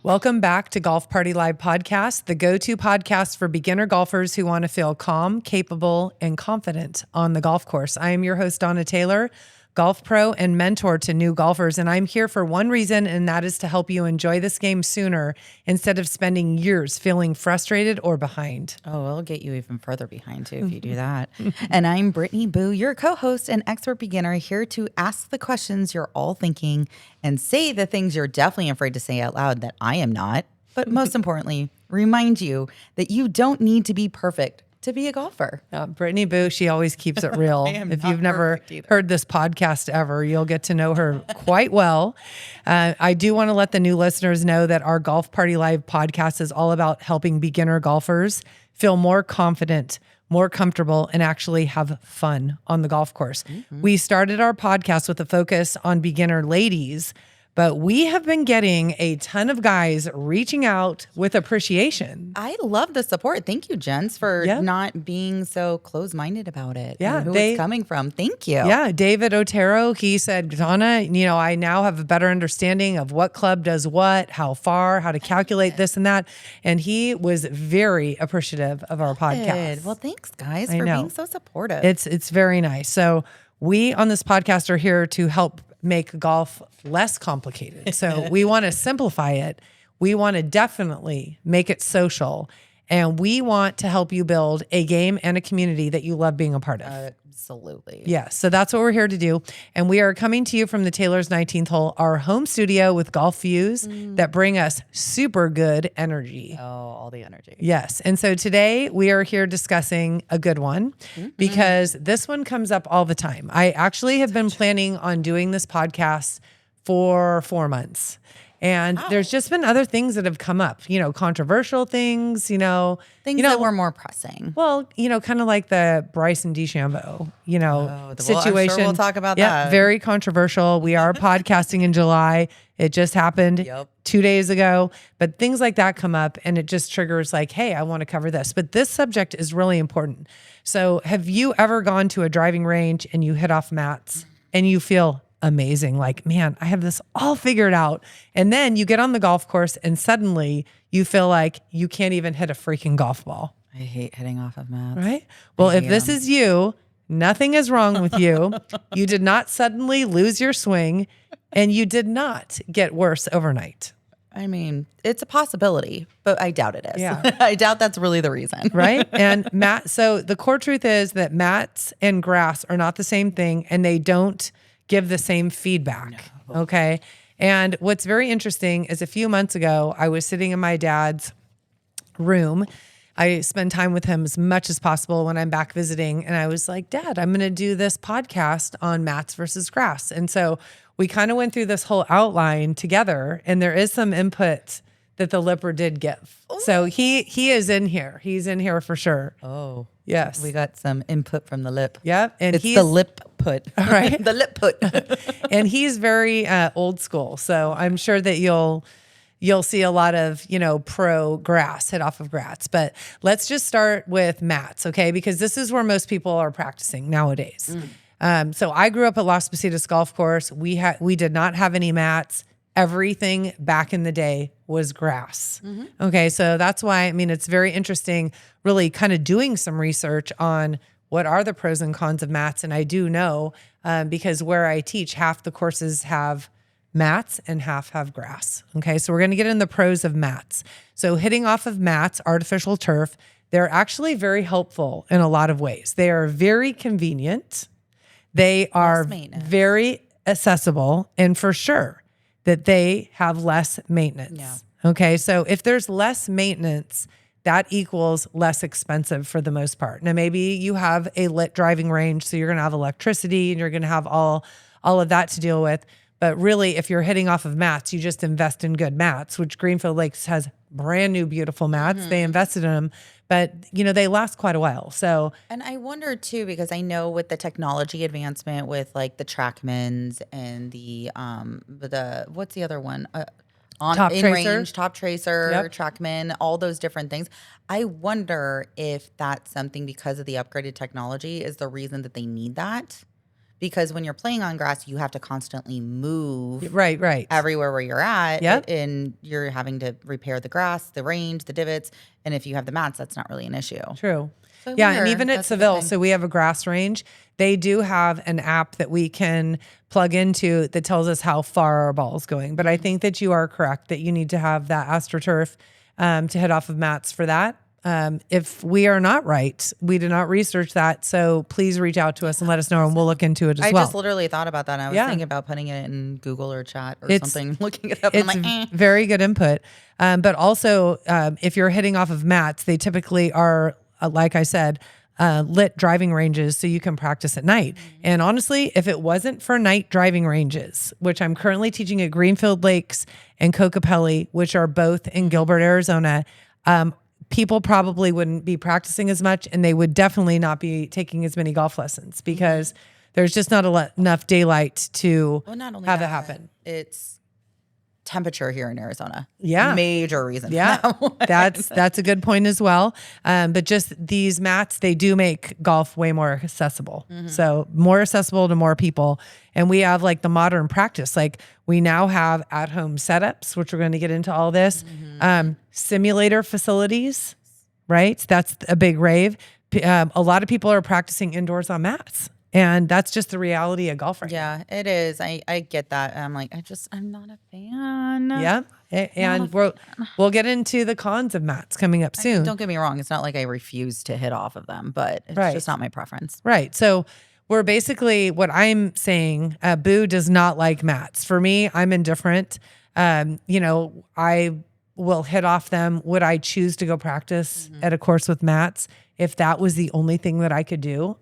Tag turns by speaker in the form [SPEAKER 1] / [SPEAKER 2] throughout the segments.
[SPEAKER 1] Welcome back to Golf Party Live Podcast, the go-to podcast for beginner golfers who want to feel calm, capable, and confident on the golf course. I am your host, Donna Taylor, golf pro and mentor to new golfers, and I'm here for one reason, and that is to help you enjoy this game sooner instead of spending years feeling frustrated or behind.
[SPEAKER 2] Oh, it'll get you even further behind too if you do that. And I'm Brittany Boo, your co-host and expert beginner, here to ask the questions you're all thinking and say the things you're definitely afraid to say out loud that I am not. But most importantly, remind you that you don't need to be perfect to be a golfer.
[SPEAKER 1] Brittany Boo, she always keeps it real. If you've never heard this podcast ever, you'll get to know her quite well. I do want to let the new listeners know that our Golf Party Live podcast is all about helping beginner golfers feel more confident, more comfortable, and actually have fun on the golf course. Mm-hmm. We started our podcast with a focus on beginner ladies, but we have been getting a ton of guys reaching out with appreciation.
[SPEAKER 2] I love the support. Thank you, gents, for not being so close-minded about it.
[SPEAKER 1] Yeah,
[SPEAKER 2] and who it's coming from. Thank you.
[SPEAKER 1] Yeah, David Otero, he said, Donna, I now have a better understanding of what club does what, how far, how to calculate this and that. And he was very appreciative of our podcast.
[SPEAKER 2] Well, thanks, guys, for being so supportive.
[SPEAKER 1] It's very nice. So we on this podcast are here to help make golf less complicated. So we want to simplify it. We want to definitely make it social. And we want to help you build a game and a community that you love being a part of.
[SPEAKER 2] Absolutely.
[SPEAKER 1] Yes. So that's what we're here to do. And we are coming to you from the Taylor's 19th hole, our home studio with golf views that bring us super good energy.
[SPEAKER 2] Oh, all the energy.
[SPEAKER 1] Yes. And so today we are here discussing a good one because this one comes up all the time. I actually have been planning on doing this podcast for 4 months. And there's just been other things that have come up, controversial things, things
[SPEAKER 2] that were more pressing.
[SPEAKER 1] Well, kind of like the Bryson DeChambeau, situation.
[SPEAKER 2] I'm sure we'll talk about that.
[SPEAKER 1] Very controversial. We are podcasting in July. It just happened 2 days ago, but things like that come up and it just triggers like, hey, I want to cover this. But this subject is really important. So have you ever gone to a driving range and you hit off mats and you feel amazing? Like, man, I have this all figured out. And then you get on the golf course and suddenly you feel like you can't even hit a freaking golf ball.
[SPEAKER 2] I hate hitting off of mats.
[SPEAKER 1] Right? Well, if this is you, nothing is wrong with you. You did not suddenly lose your swing and you did not get worse overnight.
[SPEAKER 2] I mean, it's a possibility, but I doubt it is.
[SPEAKER 1] Yeah.
[SPEAKER 2] I doubt that's really the reason.
[SPEAKER 1] Right? And so the core truth is that mats and grass are not the same thing and they don't give the same feedback. No. Okay. And what's very interesting is a few months ago, I was sitting in my dad's room. I spend time with him as much as possible when I'm back visiting. And I was like, Dad, I'm going to do this podcast on mats versus grass. And so we kind of went through this whole outline together and there is some input that the lipper did give. Ooh. So he is in here. He's in here for sure.
[SPEAKER 2] Oh,
[SPEAKER 1] yes.
[SPEAKER 2] We got some input from the lip.
[SPEAKER 1] Yep. And
[SPEAKER 2] it's the lip put.
[SPEAKER 1] All right.
[SPEAKER 2] The lip put.
[SPEAKER 1] And he's very old school. So I'm sure that you'll see a lot of, pro grass, hit off of grass. But let's just start with mats, okay? Because this is where most people are practicing nowadays. So I grew up at Las Positas Golf Course. We did not have any mats. Everything back in the day was grass. Okay, so that's why, it's very interesting really kind of doing some research on what are the pros and cons of mats. And I do know because where I teach, half the courses have mats and half have grass. Okay, so we're going to get in the pros of mats. So hitting off of mats, artificial turf, they're actually very helpful in a lot of ways. They are very convenient. They are very accessible, and for sure that they have less maintenance. Yeah. Okay, so if there's less maintenance, that equals less expensive for the most part. Now, maybe you have a lit driving range, so you're going to have electricity and you're going to have all of that to deal with. But really, if you're hitting off of mats, you just invest in good mats, which Greenfield Lakes has brand new, beautiful mats. They invested in them, but they last quite a while. So,
[SPEAKER 2] and I wonder too, because I know with the technology advancement with like the TrackMans and the what's the other one?
[SPEAKER 1] Top Tracer,
[SPEAKER 2] TrackMan, all those different things. I wonder if that's something because of the upgraded technology is the reason that they need that. because when you're playing on grass, you have to constantly move
[SPEAKER 1] Right.
[SPEAKER 2] everywhere where you're at.
[SPEAKER 1] Yep.
[SPEAKER 2] And you're having to repair the grass, the range, the divots. And if you have the mats, that's not really an issue.
[SPEAKER 1] True.
[SPEAKER 2] So I
[SPEAKER 1] Yeah, and
[SPEAKER 2] wonder,
[SPEAKER 1] even at
[SPEAKER 2] that's a good
[SPEAKER 1] Seville,
[SPEAKER 2] thing.
[SPEAKER 1] so we have a grass range. They do have an app that we can plug into that tells us how far our ball is going. But I think that you are correct that you need to have that AstroTurf to head off of mats for that. If we are not right, we did not research that. So please reach out to us and let us know, and we'll look into it as
[SPEAKER 2] I
[SPEAKER 1] well.
[SPEAKER 2] just literally thought about that. And I was
[SPEAKER 1] Yeah.
[SPEAKER 2] thinking about putting it in Google or chat or
[SPEAKER 1] It's-
[SPEAKER 2] something, looking it up. And
[SPEAKER 1] It's
[SPEAKER 2] I'm like,
[SPEAKER 1] very good input. But also, if you're hitting off of mats, they typically are, like I said, lit driving ranges so you can practice at night. And honestly, if it wasn't for night driving ranges, which I'm currently teaching at Greenfield Lakes and Cocopelli, which are both in Gilbert, Arizona, people probably wouldn't be practicing as much, and they would definitely not be taking as many golf lessons because there's just not enough daylight to
[SPEAKER 2] not only
[SPEAKER 1] have
[SPEAKER 2] that,
[SPEAKER 1] it happen.
[SPEAKER 2] it's temperature here in Arizona.
[SPEAKER 1] Yeah.
[SPEAKER 2] Major reason. for
[SPEAKER 1] Yeah,
[SPEAKER 2] that one.
[SPEAKER 1] that's a good point as well. But just these mats, they do make golf way more accessible. So more accessible to more people. And we have like the modern practice. Like we now have at-home setups, which we're going to get into all this. Simulator facilities, right? That's a big rave. A lot of people are practicing indoors on mats. And that's just the reality of golf right
[SPEAKER 2] Yeah, it is. I get that. I'm like, I'm not a fan.
[SPEAKER 1] now. Yeah. And we'll get into the cons of mats coming up soon.
[SPEAKER 2] Don't get me wrong. It's not like I refuse to hit off of them, but it's
[SPEAKER 1] Right.
[SPEAKER 2] just not my preference.
[SPEAKER 1] Right. So we're basically, what I'm saying, Boo does not like mats. For me, I'm indifferent. I will hit off them. Would I choose to go practice at a course with mats? If that was the only thing that I could do,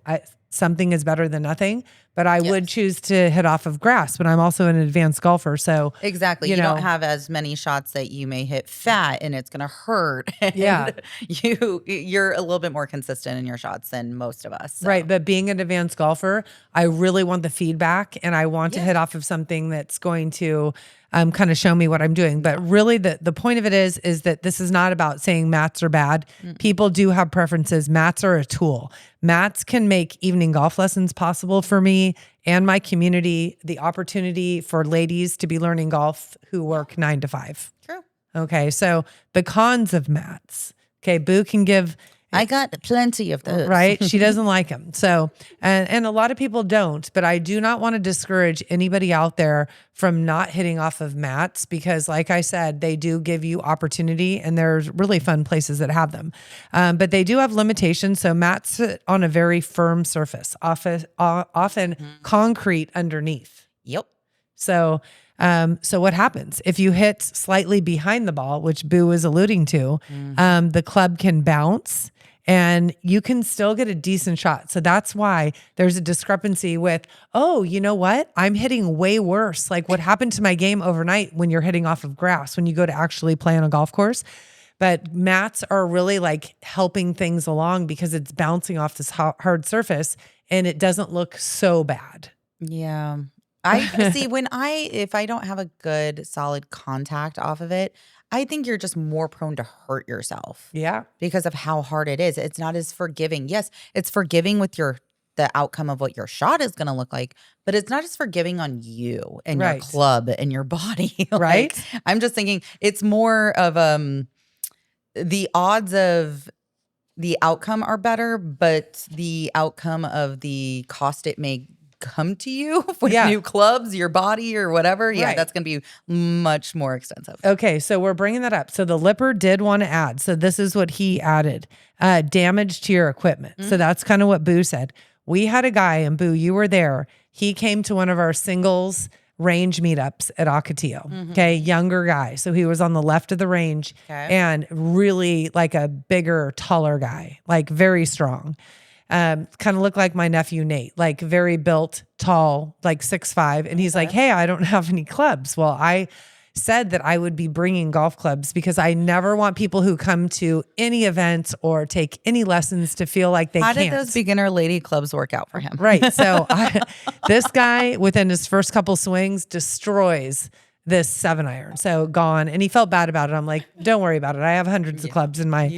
[SPEAKER 1] something is better than nothing, but I would choose to hit off of grass, but I'm also an advanced golfer. So
[SPEAKER 2] Exactly. You don't have as many shots that you may hit fat and it's going to hurt. And
[SPEAKER 1] Yeah.
[SPEAKER 2] you're a little bit more consistent in your shots than most of us. So.
[SPEAKER 1] Right. But being an advanced golfer, I really want the feedback and I want to hit off of something that's going to kind of show me what I'm doing. But really the point of it is that this is not about saying mats are bad. People do have preferences. Mats are a tool. Mats can make evening golf lessons possible for me and my community, the opportunity for ladies to be learning golf who work 9 to 5.
[SPEAKER 2] True.
[SPEAKER 1] Okay. So the cons of mats. Okay. Boo can give...
[SPEAKER 2] I got plenty of those.
[SPEAKER 1] Right? She doesn't like them. So, and a lot of people don't, but I do not want to discourage anybody out there from not hitting off of mats because like I said, they do give you opportunity and there's really fun places that have them. But they do have limitations. So mats sit on a very firm surface, often concrete underneath.
[SPEAKER 2] Yep.
[SPEAKER 1] So what happens if you hit slightly behind the ball, which Boo is alluding to, the club can bounce and you can still get a decent shot. So that's why there's a discrepancy with, oh, you know what? I'm hitting way worse. Like what happened to my game overnight when you're hitting off of grass, when you go to actually play on a golf course. But mats are really like helping things along because it's bouncing off this hard surface and it doesn't look so bad.
[SPEAKER 2] Yeah. I see if I don't have a good solid contact off of it, I think you're just more prone to hurt yourself.
[SPEAKER 1] Yeah.
[SPEAKER 2] Because of how hard it is. It's not as forgiving. Yes, it's forgiving with the outcome of what your shot is going to look like, but it's not as forgiving on you and your club and your body.
[SPEAKER 1] Right.
[SPEAKER 2] I'm just thinking it's more of the odds of the outcome are better, but the outcome of the cost it may come to you with new clubs, your body or whatever. Yeah, that's going to be much more extensive.
[SPEAKER 1] Okay, so we're bringing that up. So the Lipper did want to add. So this is what he added. Damage to your equipment. So that's kind of what Boo said. We had a guy, and Boo, you were there. He came to one of our singles range meetups at Ocotillo. Okay, younger guy. So he was on the left of the range and really like a bigger, taller guy, like very strong. Kind of looked like my nephew Nate, like very built, tall, like 6'5". And he's like, hey, I don't have any clubs. Well, I said that I would be bringing golf clubs because I never want people who come to any events or take any lessons to feel like they can't.
[SPEAKER 2] How did those beginner lady clubs work out for him?
[SPEAKER 1] Right. So this guy within his first couple swings destroys this 7-iron. So gone. And he felt bad about it. I'm like, don't worry about it. I have hundreds of clubs in my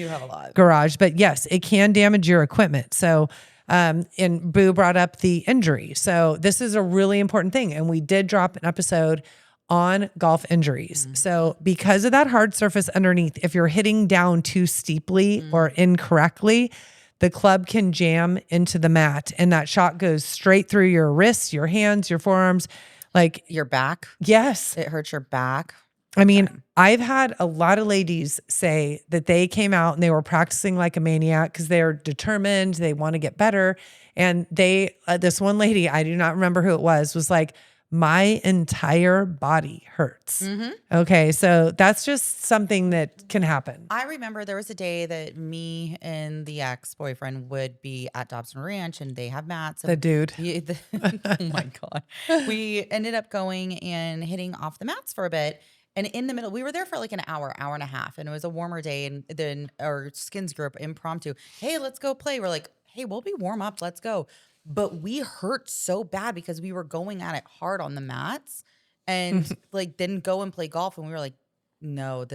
[SPEAKER 1] garage. But yes, it can damage your equipment. So And Boo brought up the injury. So this is a really important thing. And we did drop an episode on golf injuries. So because of that hard surface underneath, if you're hitting down too steeply or incorrectly, the club can jam into the mat and that shot goes straight through your wrists, your hands, your forearms, like
[SPEAKER 2] your back.
[SPEAKER 1] Yes.
[SPEAKER 2] It hurts your back.
[SPEAKER 1] I mean, I've had a lot of ladies say that they came out and they were practicing like a maniac because they're determined, they want to get better. And they, this one lady, I do not remember who it was like, my entire body hurts. Okay. So that's just something that can happen.
[SPEAKER 2] I remember there was a day that me and the ex-boyfriend would be at Dobson Ranch and they have mats.
[SPEAKER 1] The dude.
[SPEAKER 2] Oh my God. We ended up going and hitting off the mats for a bit. And in the middle, we were there for like an hour and a half. And it was a warmer day. And then our skins group impromptu, hey, let's go play. We're like, hey, we'll be warm up. Let's go. But we hurt so bad because we were going at it hard on the mats and like didn't go and play golf. And we were like, no,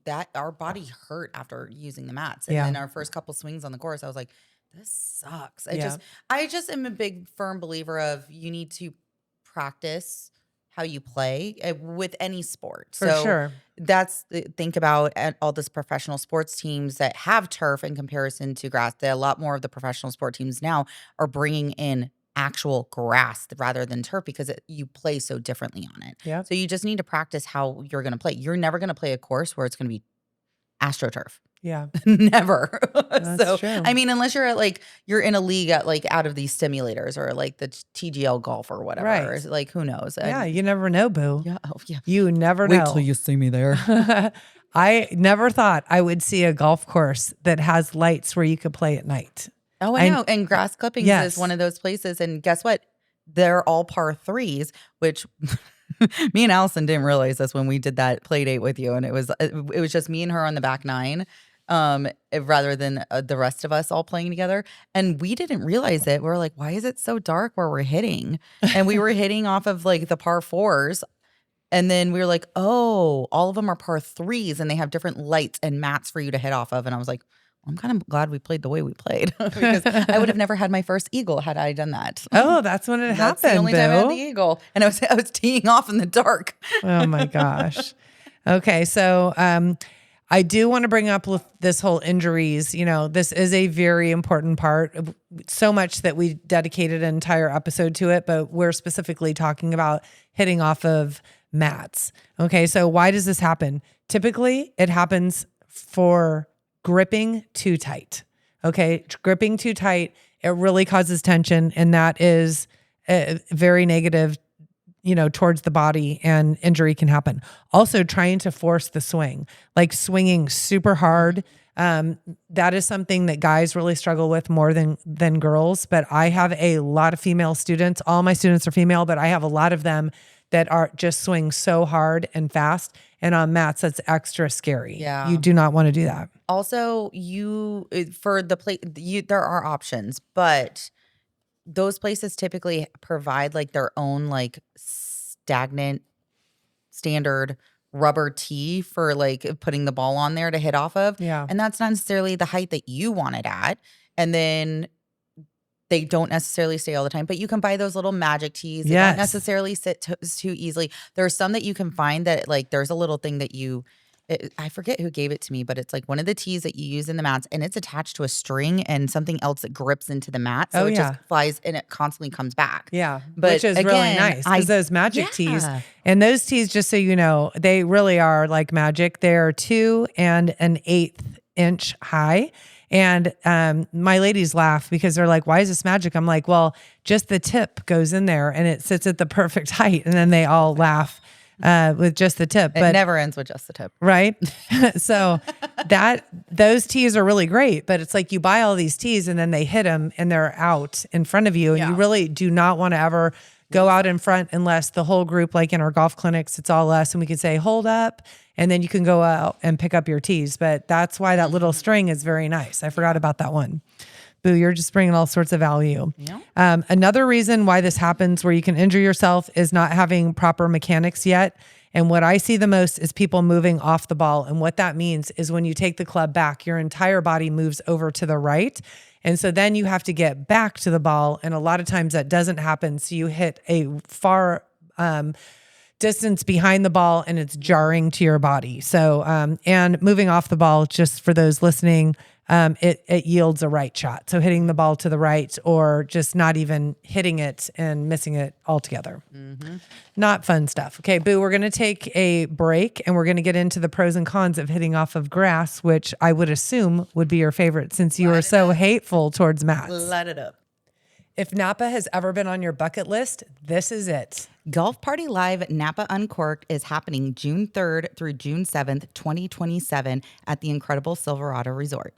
[SPEAKER 2] that our body hurt after using the mats. And then our first couple swings on the course, I was like, this sucks. I just am a big firm believer of you need to practice how you play with any sport.
[SPEAKER 1] For sure.
[SPEAKER 2] That's think about all this professional sports teams that have turf in comparison to grass. A lot more of the professional sport teams now are bringing in actual grass rather than turf because you play so differently on it.
[SPEAKER 1] Yeah.
[SPEAKER 2] So you just need to practice how you're going to play. You're never going to play a course where it's going to be AstroTurf.
[SPEAKER 1] Yeah.
[SPEAKER 2] Never.
[SPEAKER 1] That's true.
[SPEAKER 2] I mean, unless you're at you're in a league at out of these simulators or like the TGL golf or whatever.
[SPEAKER 1] Right.
[SPEAKER 2] Like who knows?
[SPEAKER 1] Yeah. You never know, Boo.
[SPEAKER 2] Yeah. Oh, yeah.
[SPEAKER 1] You never know.
[SPEAKER 2] Wait till you see me there.
[SPEAKER 1] I never thought I would see a golf course that has lights where you could play at night.
[SPEAKER 2] Oh, I know. And Grass Clippings is one of those places. And guess what? They're all par threes, which me and Allison didn't realize this when we did that play date with you. And it was just me and her on the back nine. Rather than the rest of us all playing together. And we didn't realize it. We were like, why is it so dark where we're hitting? And we were hitting off of like the par fours. And then we were like, oh, all of them are par threes and they have different lights and mats for you to hit off of. And I was like, well, I'm kind of glad we played the way we played because I would have never had my first eagle had I done that.
[SPEAKER 1] Oh, that's when it happened.
[SPEAKER 2] That's the only time I had the eagle. And I was teeing off in the dark.
[SPEAKER 1] Oh my gosh. Okay. So, I do want to bring up with this whole injuries. You know, this is a very important part, so much that we dedicated an entire episode to it, but we're specifically talking about hitting off of mats. Okay. So why does this happen? Typically it happens for gripping too tight. Okay. Gripping too tight. It really causes tension. And that is very negative, towards the body, and injury can happen. Also trying to force the swing, like swinging super hard. That is something that guys really struggle with more than girls. But I have a lot of female students. All my students are female, but I have a lot of them that are just swing so hard and fast. And on mats, that's extra scary.
[SPEAKER 2] Yeah.
[SPEAKER 1] You do not want to do that.
[SPEAKER 2] Also, for the play, there are options, but those places typically provide like their own like stagnant standard rubber tee for like putting the ball on there to hit off of.
[SPEAKER 1] Yeah.
[SPEAKER 2] And that's not necessarily the height that you want it at. And then they don't necessarily stay all the time, but you can buy those little magic tees. They don't necessarily sit too easily. There are some that you can find that like there's a little thing that I forget who gave it to me, but it's like one of the tees that you use in the mats and it's attached to a string and something else that grips into the mat. So it just flies and it constantly comes back.
[SPEAKER 1] Yeah.
[SPEAKER 2] But
[SPEAKER 1] which is
[SPEAKER 2] again,
[SPEAKER 1] really nice because those magic tees, and those tees, just so you know, they really are like magic. They're 2 1/8 inch high. And my ladies laugh because they're like, why is this magic? I'm like, well, just the tip goes in there and it sits at the perfect height. And then they all laugh with just the tip.
[SPEAKER 2] It never ends with just the tip.
[SPEAKER 1] Right. So those tees are really great, but it's like you buy all these tees and then they hit them and they're out in front of you. And you really do not want to ever go out in front unless the whole group, like in our golf clinics, it's all us. And we can say, hold up. And then you can go out and pick up your tees. But that's why that little string is very nice. I forgot about that one. Boo, you're just bringing all sorts of value. Yeah. Another reason why this happens where you can injure yourself is not having proper mechanics yet. And what I see the most is people moving off the ball. And what that means is when you take the club back, your entire body moves over to the right. And so then you have to get back to the ball. And a lot of times that doesn't happen. So you hit a far distance behind the ball and it's jarring to your body. So, and moving off the ball, just for those listening, it yields a right shot. So hitting the ball to the right or just not even hitting it and missing it altogether. Not fun stuff. Okay, Boo, we're going to take a break and we're going to get into the pros and cons of hitting off of grass, which I would assume would be your favorite since you are so hateful towards mats.
[SPEAKER 2] Let it up.
[SPEAKER 1] If Napa has ever been on your bucket list, this is it.
[SPEAKER 2] Golf Party Live Napa Uncorked is happening June 3rd through June 7th, 2027 at the incredible Silverado Resort.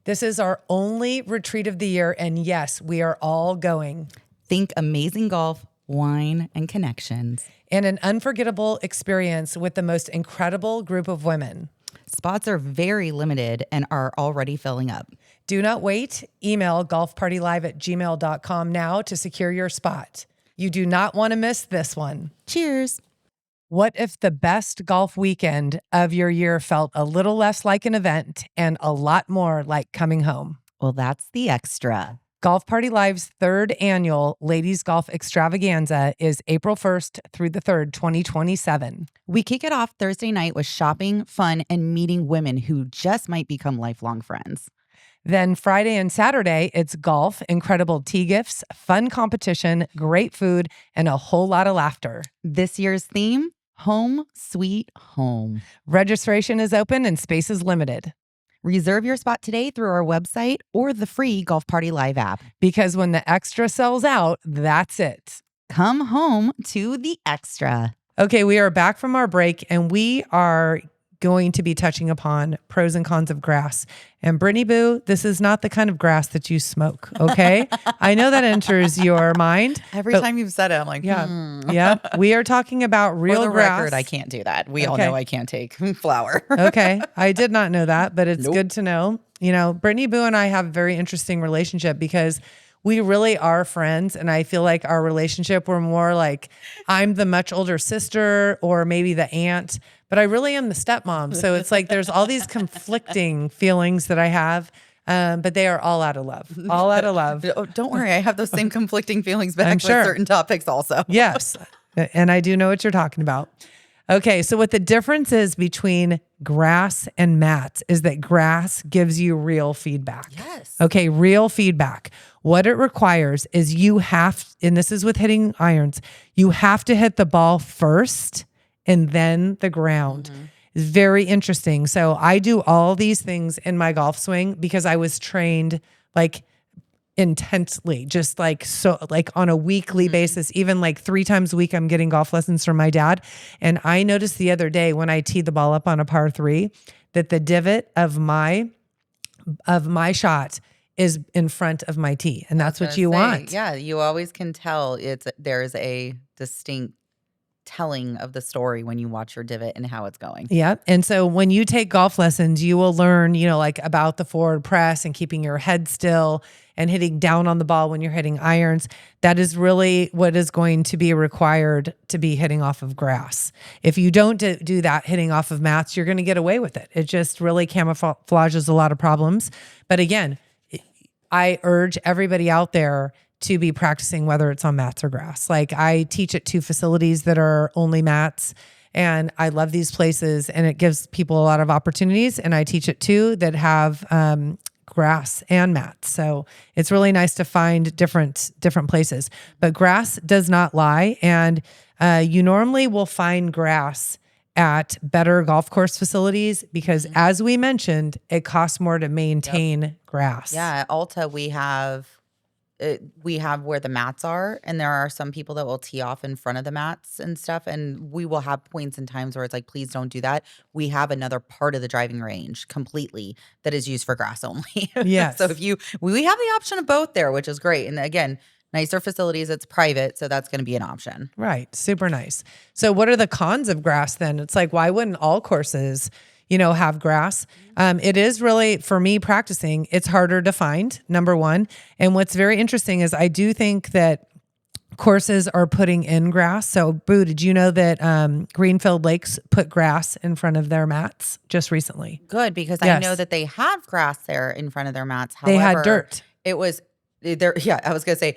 [SPEAKER 1] This is our only retreat of the year, and yes, we are all going.
[SPEAKER 2] Think amazing golf, wine, and connections.
[SPEAKER 1] And an unforgettable experience with the most incredible group of women.
[SPEAKER 2] Spots are very limited and are already filling up.
[SPEAKER 1] Do not wait. Email golfpartylive@gmail.com now to secure your spot. You do not want to miss this one.
[SPEAKER 2] Cheers.
[SPEAKER 1] What if the best golf weekend of your year felt a little less like an event and a lot more like coming home?
[SPEAKER 2] Well, that's the extra.
[SPEAKER 1] Golf Party Live's third annual Ladies Golf Extravaganza is April 1st through the 3rd, 2027.
[SPEAKER 2] We kick it off Thursday night with shopping, fun, and meeting women who just might become lifelong friends.
[SPEAKER 1] Then Friday and Saturday, it's golf, incredible tee gifts, fun competition, great food, and a whole lot of laughter.
[SPEAKER 2] This year's theme, Home Sweet Home.
[SPEAKER 1] Registration is open and space is limited.
[SPEAKER 2] Reserve your spot today through our website or the free Golf Party Live app.
[SPEAKER 1] Because when the extra sells out, that's it.
[SPEAKER 2] Come home to the extra.
[SPEAKER 1] Okay, we are back from our break and we are going to be touching upon pros and cons of grass. And Brittany Boo, this is not the kind of grass that you smoke, okay? I know that enters your mind.
[SPEAKER 2] Every time you've said it, I'm like,
[SPEAKER 1] Yeah. We are talking about real
[SPEAKER 2] For the
[SPEAKER 1] grass.
[SPEAKER 2] record, I can't do that. We all know I can't take flour.
[SPEAKER 1] Okay. I did not know that, but it's good to know. You know, Brittany Boo and I have a very interesting relationship because we really are friends. And I feel like our relationship, we're more like I'm the much older sister or maybe the aunt, but I really am the stepmom. So it's like there's all these conflicting feelings that I have, but they are all out of love. All out of love.
[SPEAKER 2] Oh, don't worry. I have those same conflicting feelings back with
[SPEAKER 1] sure.
[SPEAKER 2] certain topics also.
[SPEAKER 1] Yes. And I do know what you're talking about. Okay. So what the difference is between grass and mats is that grass gives you real feedback.
[SPEAKER 2] Yes.
[SPEAKER 1] Okay. Real feedback. What it requires is you have, and this is with hitting irons, you have to hit the ball first and then the ground. It's very interesting. So I do all these things in my golf swing because I was trained like intensely, just like so like on a weekly basis, even like 3 times a week, I'm getting golf lessons from my dad. And I noticed the other day when I teed the ball up on a par 3 that the divot of my shot is in front of my tee. And that's what you want.
[SPEAKER 2] Yeah. You always can tell there's a distinct telling of the story when you watch your divot and how it's going.
[SPEAKER 1] Yeah. And so when you take golf lessons, you will learn, you know, like about the forward press and keeping your head still and hitting down on the ball when you're hitting irons. That is really what is going to be required to be hitting off of grass. If you don't do that hitting off of mats, you're going to get away with it. It just really camouflages a lot of problems. But again, I urge everybody out there to be practicing whether it's on mats or grass. Like I teach at 2 facilities that are only mats and I love these places and it gives people a lot of opportunities. And I teach at 2 that have grass and mats. So it's really nice to find different places, but grass does not lie. And you normally will find grass at better golf course facilities because as we mentioned, it costs more to maintain grass.
[SPEAKER 2] Yeah. At Alta, we have where the mats are, and there are some people that will tee off in front of the mats and stuff, and we will have points and times where it's like, please don't do that. We have another part of the driving range completely that is used for grass only.
[SPEAKER 1] Yes.
[SPEAKER 2] So we have the option of both there, which is great. And again, nicer facilities, it's private, so that's going to be an option.
[SPEAKER 1] Right. Super nice. So what are the cons of grass then? It's like, why wouldn't all courses, you know, have grass? It is really, for me practicing, it's harder to find, number one. And what's very interesting is I do think that courses are putting in grass. So Boo, did you know that Greenfield Lakes put grass in front of their mats just recently?
[SPEAKER 2] Good, because
[SPEAKER 1] Yes.
[SPEAKER 2] I know that they have grass there in front of their mats.
[SPEAKER 1] They had
[SPEAKER 2] However,
[SPEAKER 1] dirt.
[SPEAKER 2] It was there. Yeah, I was gonna say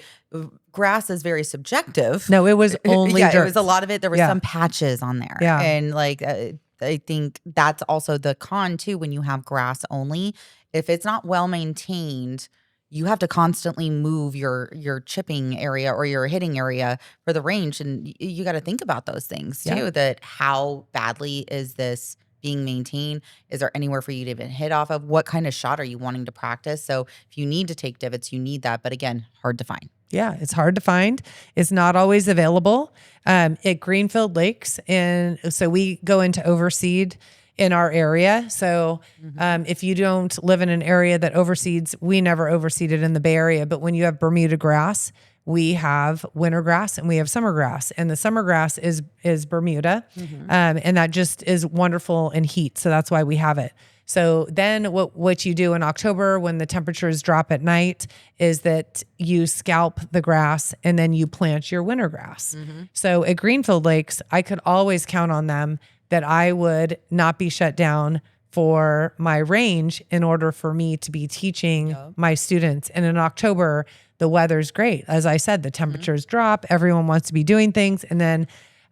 [SPEAKER 2] grass is very subjective.
[SPEAKER 1] No, it was only
[SPEAKER 2] yeah,
[SPEAKER 1] dirt.
[SPEAKER 2] it was a lot of it. There were
[SPEAKER 1] Yeah.
[SPEAKER 2] some patches on there,
[SPEAKER 1] Yeah.
[SPEAKER 2] and like I think that's also the con too when you have grass only. If it's not well maintained, you have to constantly move your chipping area or your hitting area for the range, and you got to think about those things too.
[SPEAKER 1] Yeah.
[SPEAKER 2] That how badly is this being maintained? Is there anywhere for you to even hit off of? What kind of shot are you wanting to practice? So if you need to take divots, you need that. But again, hard to find.
[SPEAKER 1] Yeah, it's hard to find. It's not always available at Greenfield Lakes. And so we go into overseed in our area. So if you don't live in an area that overseeds, we never overseeded in the Bay Area. But when you have Bermuda grass, we have winter grass and we have summer grass. And the summer grass is Bermuda. And that just is wonderful in heat. So that's why we have it. So then what you do in October when the temperatures drop at night is that you scalp the grass and then you plant your winter grass. So at Greenfield Lakes, I could always count on them that I would not be shut down for my range in order for me to be teaching my students. And in October, the weather's great. As I said, the temperatures drop, everyone wants to be doing things. And then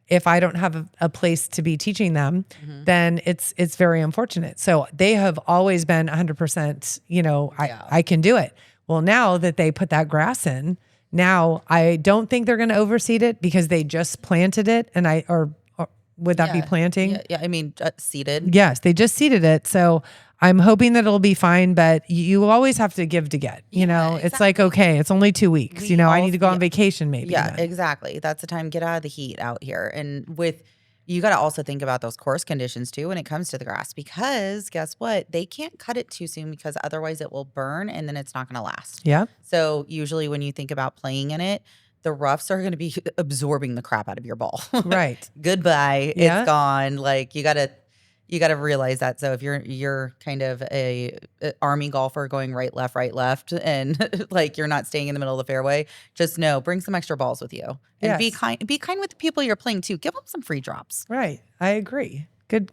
[SPEAKER 1] if I don't have a place to be teaching them, then it's very unfortunate. So they have always been 100%, I can do it. Well, now that they put that grass in, now I don't think they're going to overseed it because they just planted it. And or would that be planting?
[SPEAKER 2] Yeah. I mean, seeded.
[SPEAKER 1] Yes, they just seeded it. So I'm hoping that it'll be fine, but you always have to give to get, it's like, okay, it's only 2 weeks, I need to go on vacation maybe.
[SPEAKER 2] Yeah, exactly. That's the time, get out of the heat out here. And you got to also think about those course conditions too when it comes to the grass, because guess what? They can't cut it too soon because otherwise it will burn and then it's not going to last.
[SPEAKER 1] Yeah.
[SPEAKER 2] So usually when you think about playing in it, the roughs are going to be absorbing the crap out of your ball.
[SPEAKER 1] Right.
[SPEAKER 2] Goodbye.
[SPEAKER 1] Yeah.
[SPEAKER 2] It's gone. Like you got to realize that. So if you're kind of a army golfer going right, left, and like you're not staying in the middle of the fairway, just know, bring some extra balls with you and be kind with the people you're playing too. Give them some free drops.
[SPEAKER 1] Right. I agree. Good.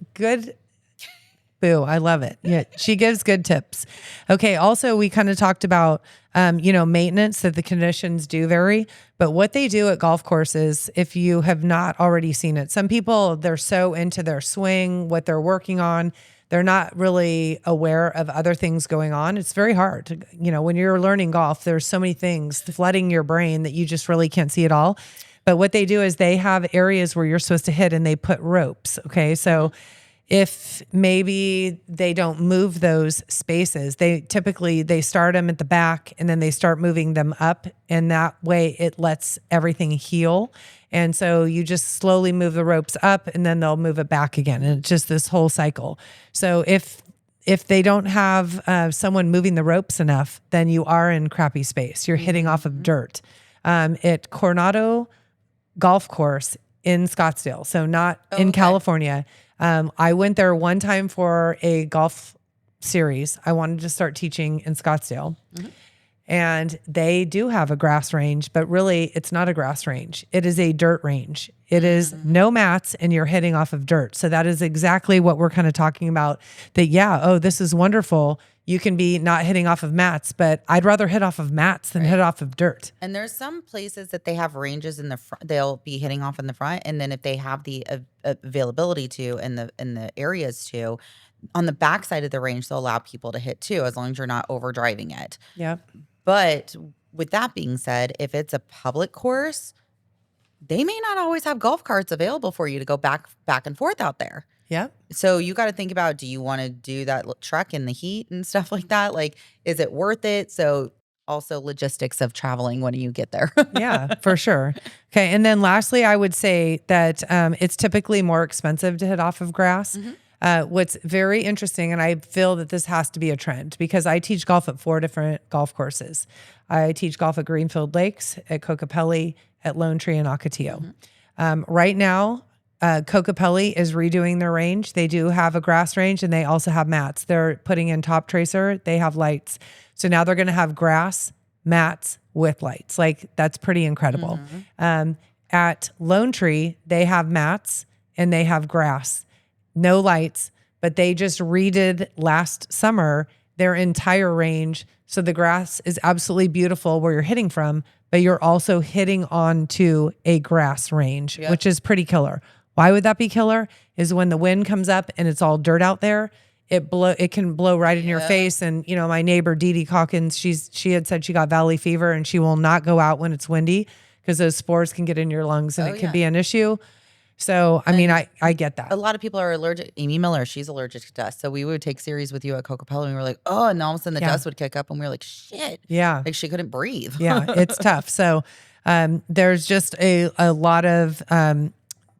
[SPEAKER 1] Boo. I love it. Yeah. She gives good tips. Okay. Also, we kind of talked about, maintenance, that the conditions do vary, but what they do at golf courses, if you have not already seen it, some people, they're so into their swing, what they're working on, they're not really aware of other things going on. It's very hard to, when you're learning golf, there's so many things flooding your brain that you just really can't see it all. But what they do is they have areas where you're supposed to hit and they put ropes. Okay. So if maybe they don't move those spaces, they start them at the back and then they start moving them up, and that way it lets everything heal. And so you just slowly move the ropes up and then they'll move it back again. And it's just this whole cycle. So if they don't have someone moving the ropes enough, then you are in crappy space. You're hitting off of dirt. At Coronado Golf Course in Scottsdale, so not in California. I went there one time for a golf series. I wanted to start teaching in Scottsdale. And they do have a grass range, but really it's not a grass range. It is a dirt range. It is no mats and you're hitting off of dirt. So that is exactly what we're kind of talking about, that, this is wonderful. You can be not hitting off of mats, but I'd rather hit off of mats than hit off of dirt.
[SPEAKER 2] And there's some places that they have ranges in the front, they'll be hitting off in the front. And then if they have the availability to, and the areas to, on the back side of the range, they'll allow people to hit too, as long as you're not over driving it.
[SPEAKER 1] Yeah.
[SPEAKER 2] But with that being said, if it's a public course, they may not always have golf carts available for you to go back and forth out there.
[SPEAKER 1] Yeah.
[SPEAKER 2] So you got to think about, do you want to do that trek in the heat and stuff like that? Like, is it worth it? So also logistics of traveling when you get there.
[SPEAKER 1] Yeah, for sure. Okay. And then lastly, I would say that it's typically more expensive to hit off of grass. What's very interesting, and I feel that this has to be a trend because I teach golf at 4 different golf courses. I teach golf at Greenfield Lakes, at Kokopelli, at Lone Tree, and Ocotillo. Right now, Kokopelli is redoing their range. They do have a grass range and they also have mats. They're putting in top tracer. They have lights. So now they're going to have grass, mats with lights. Like that's pretty incredible. At Lone Tree, they have mats and they have grass, no lights, but they just redid last summer their entire range So the grass is absolutely beautiful where you're hitting from, but you're also hitting onto a grass range, which is pretty killer. Why would that be killer? Is when the wind comes up and it's all dirt out there, it can blow right in your face. And my neighbor Dee Dee Calkins, she had said she got valley fever and she will not go out when it's windy because those spores can get in your lungs and it can be an issue. So, I mean, I get that.
[SPEAKER 2] A lot of people are allergic. Amy Miller, she's allergic to dust. So we would take series with you at Coca-Cola and we were like, oh, and all of a sudden the dust would kick up and we were like, shit.
[SPEAKER 1] Yeah.
[SPEAKER 2] Like she couldn't breathe.
[SPEAKER 1] Yeah, it's tough. So there's just a lot of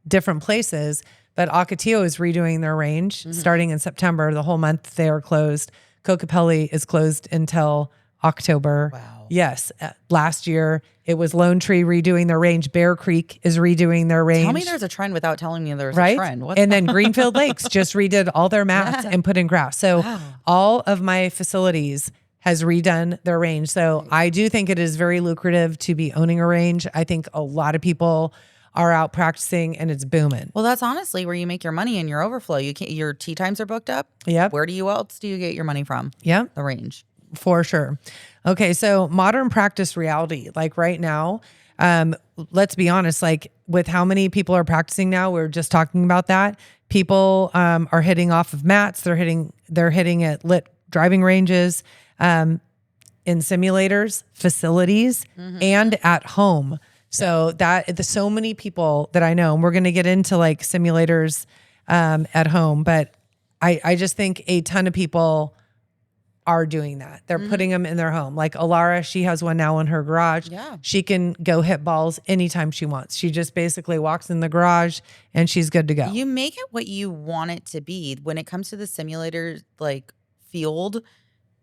[SPEAKER 1] different places, but Ocotillo is redoing their range starting in September. The whole month they are closed. Kokopelli is closed until October.
[SPEAKER 2] Wow.
[SPEAKER 1] Yes. Last year it was Lone Tree redoing their range. Bear Creek is redoing their range.
[SPEAKER 2] Tell me there's a trend without telling me there's a trend.
[SPEAKER 1] And then Greenfield Lakes just redid all their mats and put in grass. So all of my facilities has redone their range. So I do think it is very lucrative to be owning a range. I think a lot of people are out practicing and it's booming.
[SPEAKER 2] Well, that's honestly where you make your money and your overflow. You can't, your tee times are booked up.
[SPEAKER 1] Yep.
[SPEAKER 2] Where else do you get your money from?
[SPEAKER 1] Yep.
[SPEAKER 2] The range.
[SPEAKER 1] For sure. Okay. So modern practice reality, like right now, let's be honest, like with how many people are practicing now, we're just talking about that. People are hitting off of mats. They're hitting at lit driving ranges, in simulators, facilities, and at home. So there's so many people that I know, and we're going to get into like simulators at home, but I just think a ton of people are doing that. They're putting them in their home. Like Alara, she has one now in her garage.
[SPEAKER 2] Yeah.
[SPEAKER 1] She can go hit balls anytime she wants. She just basically walks in the garage and she's good to go.
[SPEAKER 2] You make it what you want it to be. When it comes to the simulator like field,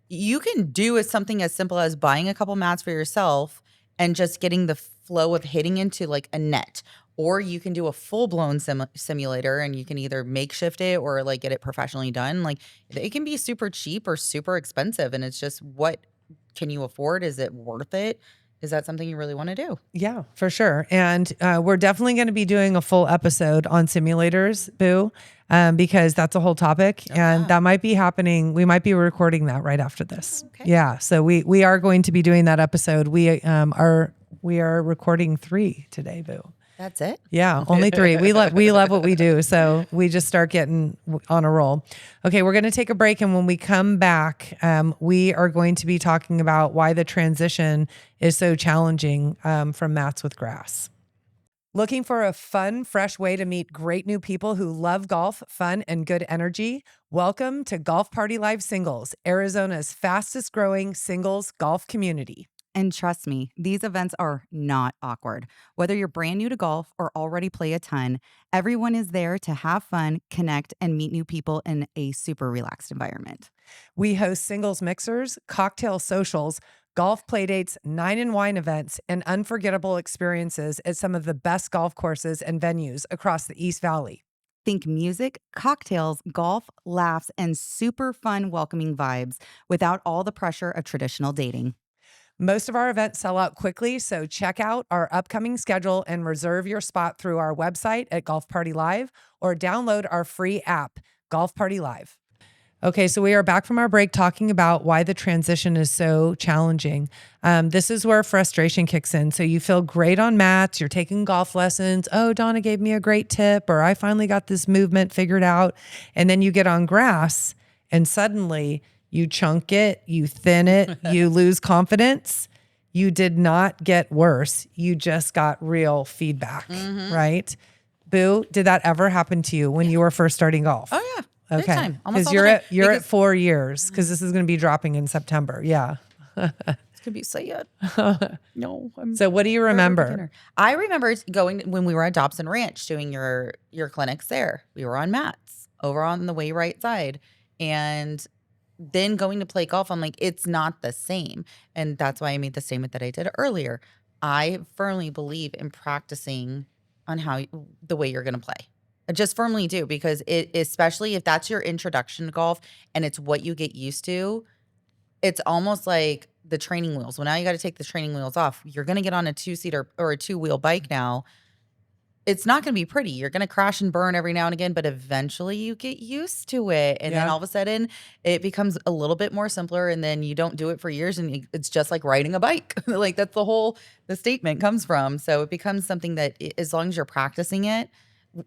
[SPEAKER 2] you can do something as simple as buying a couple mats for yourself and just getting the flow of hitting into like a net. Or you can do a full-blown simulator and you can either makeshift it or like get it professionally done. Like it can be super cheap or super expensive. And it's just, what can you afford? Is it worth it? Is that something you really want to do?
[SPEAKER 1] Yeah, for sure. And we're definitely going to be doing a full episode on simulators, Boo, because that's a whole topic. And that might be happening. We might be recording that right after this.
[SPEAKER 2] Okay.
[SPEAKER 1] Yeah. So we are going to be doing that episode. We are recording 3 today, Boo.
[SPEAKER 2] That's it?
[SPEAKER 1] Yeah, only 3. We love what we do. So we just start getting on a roll. Okay, we're going to take a break. And when we come back, we are going to be talking about why the transition is so challenging from mats with grass. Looking for a fun, fresh way to meet great new people who love golf, fun, and good energy? Welcome to Golf Party Live Singles, Arizona's fastest growing singles golf community.
[SPEAKER 2] And trust me, these events are not awkward. Whether you're brand new to golf or already play a ton, everyone is there to have fun, connect, and meet new people in a super relaxed environment.
[SPEAKER 1] We host singles mixers, cocktail socials, golf playdates, 9 and wine events, and unforgettable experiences at some of the best golf courses and venues across the East Valley.
[SPEAKER 2] Think music, cocktails, golf, laughs, and super fun, welcoming vibes without all the pressure of traditional dating.
[SPEAKER 1] Most of our events sell out quickly, so check out our upcoming schedule and reserve your spot through our website at Golf Party Live or download our free app, Golf Party Live. Okay, so we are back from our break talking about why the transition is so challenging. This is where frustration kicks in. So you feel great on mats, you're taking golf lessons. Oh, Donna gave me a great tip, or I finally got this movement figured out. And then you get on grass and suddenly you chunk it, you thin it, you lose confidence. You did not get worse. You just got real feedback, right? Boo, did that ever happen to you when you were first starting golf?
[SPEAKER 2] Oh, yeah. Big
[SPEAKER 1] Okay.
[SPEAKER 2] time. Almost
[SPEAKER 1] Because
[SPEAKER 2] all the time.
[SPEAKER 1] at 4 years, because this is going to be dropping in September. Yeah.
[SPEAKER 2] It's gonna be sad. No.
[SPEAKER 1] So what do you remember?
[SPEAKER 2] I remember going when we were at Dobson Ranch doing your clinics there. We were on mats over on the way right side. And then going to play golf, I'm like, it's not the same. And that's why I made the statement that I did earlier. I firmly believe in practicing on the way you're going to play. I just firmly do, because especially if that's your introduction to golf and it's what you get used to, it's almost like the training wheels. Well, now you got to take the training wheels off. You're going to get on a 2-seater or a 2-wheel bike now. it's not going to be pretty. You're going to crash and burn every now and again, but eventually you get used to it. And then all of a sudden it becomes a little bit more simpler. And then you don't do it for years. And it's just like riding a bike. Like that's the statement comes from. So it becomes something that as long as you're practicing it,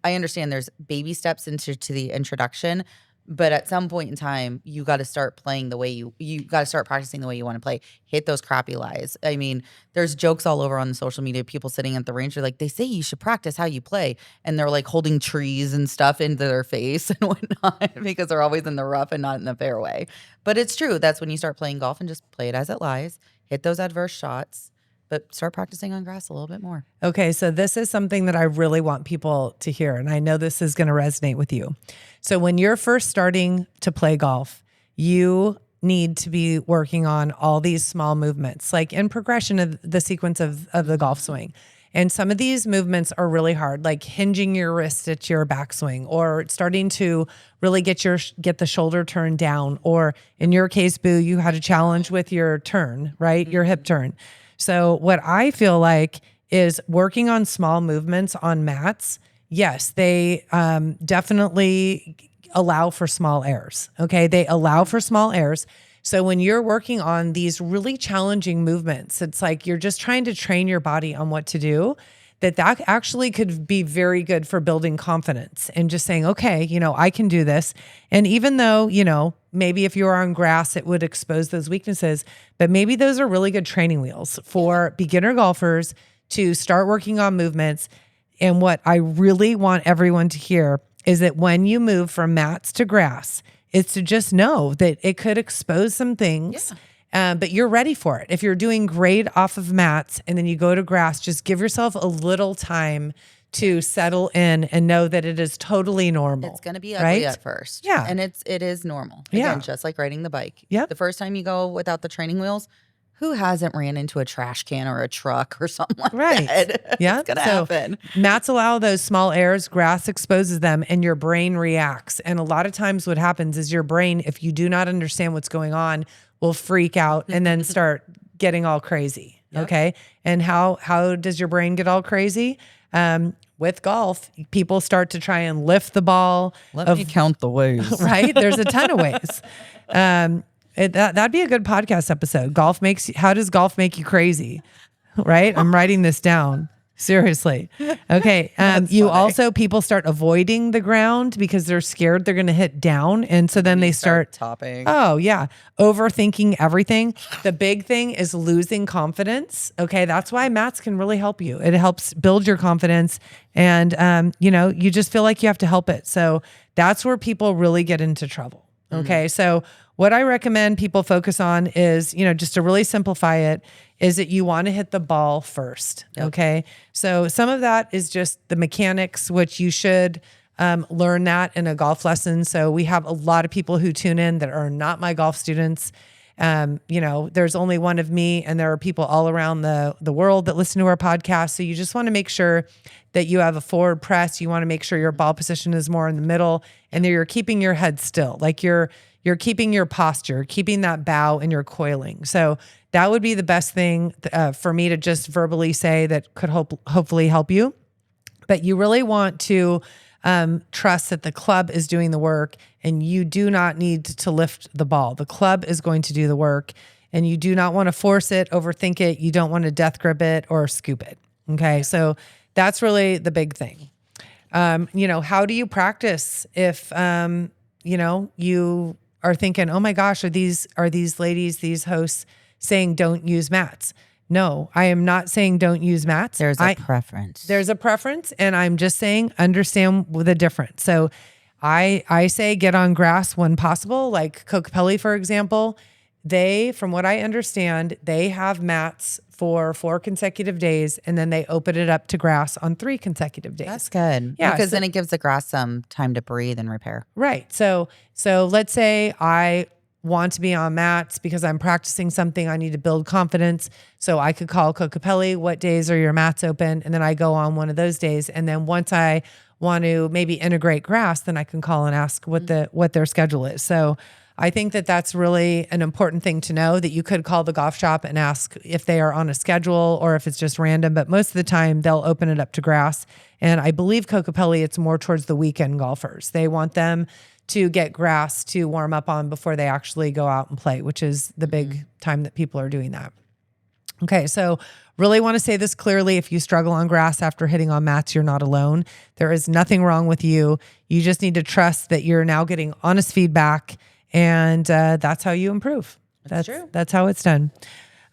[SPEAKER 2] I understand there's baby steps into the introduction. But at some point in time, you got to start playing the way you got to start practicing the way you want to play. Hit those crappy lies. I mean, there's jokes all over on the social media. People sitting at the range are like, they say you should practice how you play, and they're like holding trees and stuff into their face and whatnot because they're always in the rough and not in the fairway. But it's true. That's when you start playing golf and just play it as it lies. Hit those adverse shots, but start practicing on grass a little bit more.
[SPEAKER 1] Okay, so this is something that I really want people to hear, and I know this is going to resonate with you. So when you're first starting to play golf, you need to be working on all these small movements, like in progression of the sequence of the golf swing. And some of these movements are really hard, like hinging your wrist at your backswing, or starting to really get the shoulder turn down, or in your case, Boo, you had a challenge with your turn, right? Your hip turn. So what I feel like is working on small movements on mats. Yes, they definitely allow for small errors. Okay, they allow for small errors. So when you're working on these really challenging movements, it's like you're just trying to train your body on what to do. That actually could be very good for building confidence and just saying, okay, I can do this. And even though, maybe if you're on grass, it would expose those weaknesses, but maybe those are really good training wheels for beginner golfers to start working on movements. And what I really want everyone to hear is that when you move from mats to grass, it's to just know that it could expose some things. But you're ready for it. If you're doing great off of mats and then you go to grass, just give yourself a little time to settle in and know that it is totally normal.
[SPEAKER 2] It's going to be ugly at first.
[SPEAKER 1] Yeah.
[SPEAKER 2] And it is normal. Again, just like riding the bike.
[SPEAKER 1] Yeah.
[SPEAKER 2] The first time you go without the training wheels, who hasn't ran into a trash can or a truck or something like that?
[SPEAKER 1] Yeah.
[SPEAKER 2] It's going to happen.
[SPEAKER 1] Mats allow those small errors, grass exposes them, and your brain reacts. And a lot of times what happens is your brain, if you do not understand what's going on, will freak out and then start getting all crazy. Okay. And how does your brain get all crazy? With golf, people start to try and lift the ball.
[SPEAKER 2] Let me count the ways.
[SPEAKER 1] Right? There's a ton of ways. That'd be a good podcast episode. How does golf make you crazy? Right? I'm writing this down. Seriously. Okay. People start avoiding the ground because they're scared they're going to hit down. And so then they start
[SPEAKER 2] topping.
[SPEAKER 1] Oh yeah. Overthinking everything. The big thing is losing confidence. Okay. That's why mats can really help you. It helps build your confidence and, you just feel like you have to help it. So that's where people really get into trouble. Okay. So what I recommend people focus on is, just to really simplify it, is that you want to hit the ball first. Okay. So some of that is just the mechanics, which you should learn that in a golf lesson. So we have a lot of people who tune in that are not my golf students. There's only one of me, and there are people all around the world that listen to our podcast. So you just want to make sure that you have a forward press. You want to make sure your ball position is more in the middle and that you're keeping your head still. Like you're keeping your posture, keeping that bow, and you're coiling. So that would be the best thing for me to just verbally say that could hopefully help you. But you really want to trust that the club is doing the work, and you do not need to lift the ball. The club is going to do the work, and you do not want to force it, overthink it. You don't want to death grip it or scoop it. Okay. So that's really the big thing. How do you practice if, you are thinking, oh my gosh, are these ladies, these hosts saying don't use mats? No, I am not saying don't use mats.
[SPEAKER 2] There's a preference.
[SPEAKER 1] There's a preference, and I'm just saying understand the difference. So I say get on grass when possible, like Kokopelli, for example. From what I understand, they have mats for 4 consecutive days, and then they open it up to grass on 3 consecutive days.
[SPEAKER 2] That's good.
[SPEAKER 1] Yeah,
[SPEAKER 2] because then it gives the grass some time to breathe and repair.
[SPEAKER 1] Right. So let's say I want to be on mats because I'm practicing something. I need to build confidence. So I could call Kokopelli, what days are your mats open? And then I go on one of those days. And then once I want to maybe integrate grass, then I can call and ask what their schedule is. So I think that that's really an important thing to know, that you could call the golf shop and ask if they are on a schedule or if it's just random. But most of the time they'll open it up to grass. And I believe Kokopelli, it's more towards the weekend golfers. They want them to get grass to warm up on before they actually go out and play, which is the big time that people are doing that. Okay, so really want to say this clearly. If you struggle on grass after hitting on mats, you're not alone. There is nothing wrong with you. You just need to trust that you're now getting honest feedback, and that's how you improve. That's true. That's how it's done.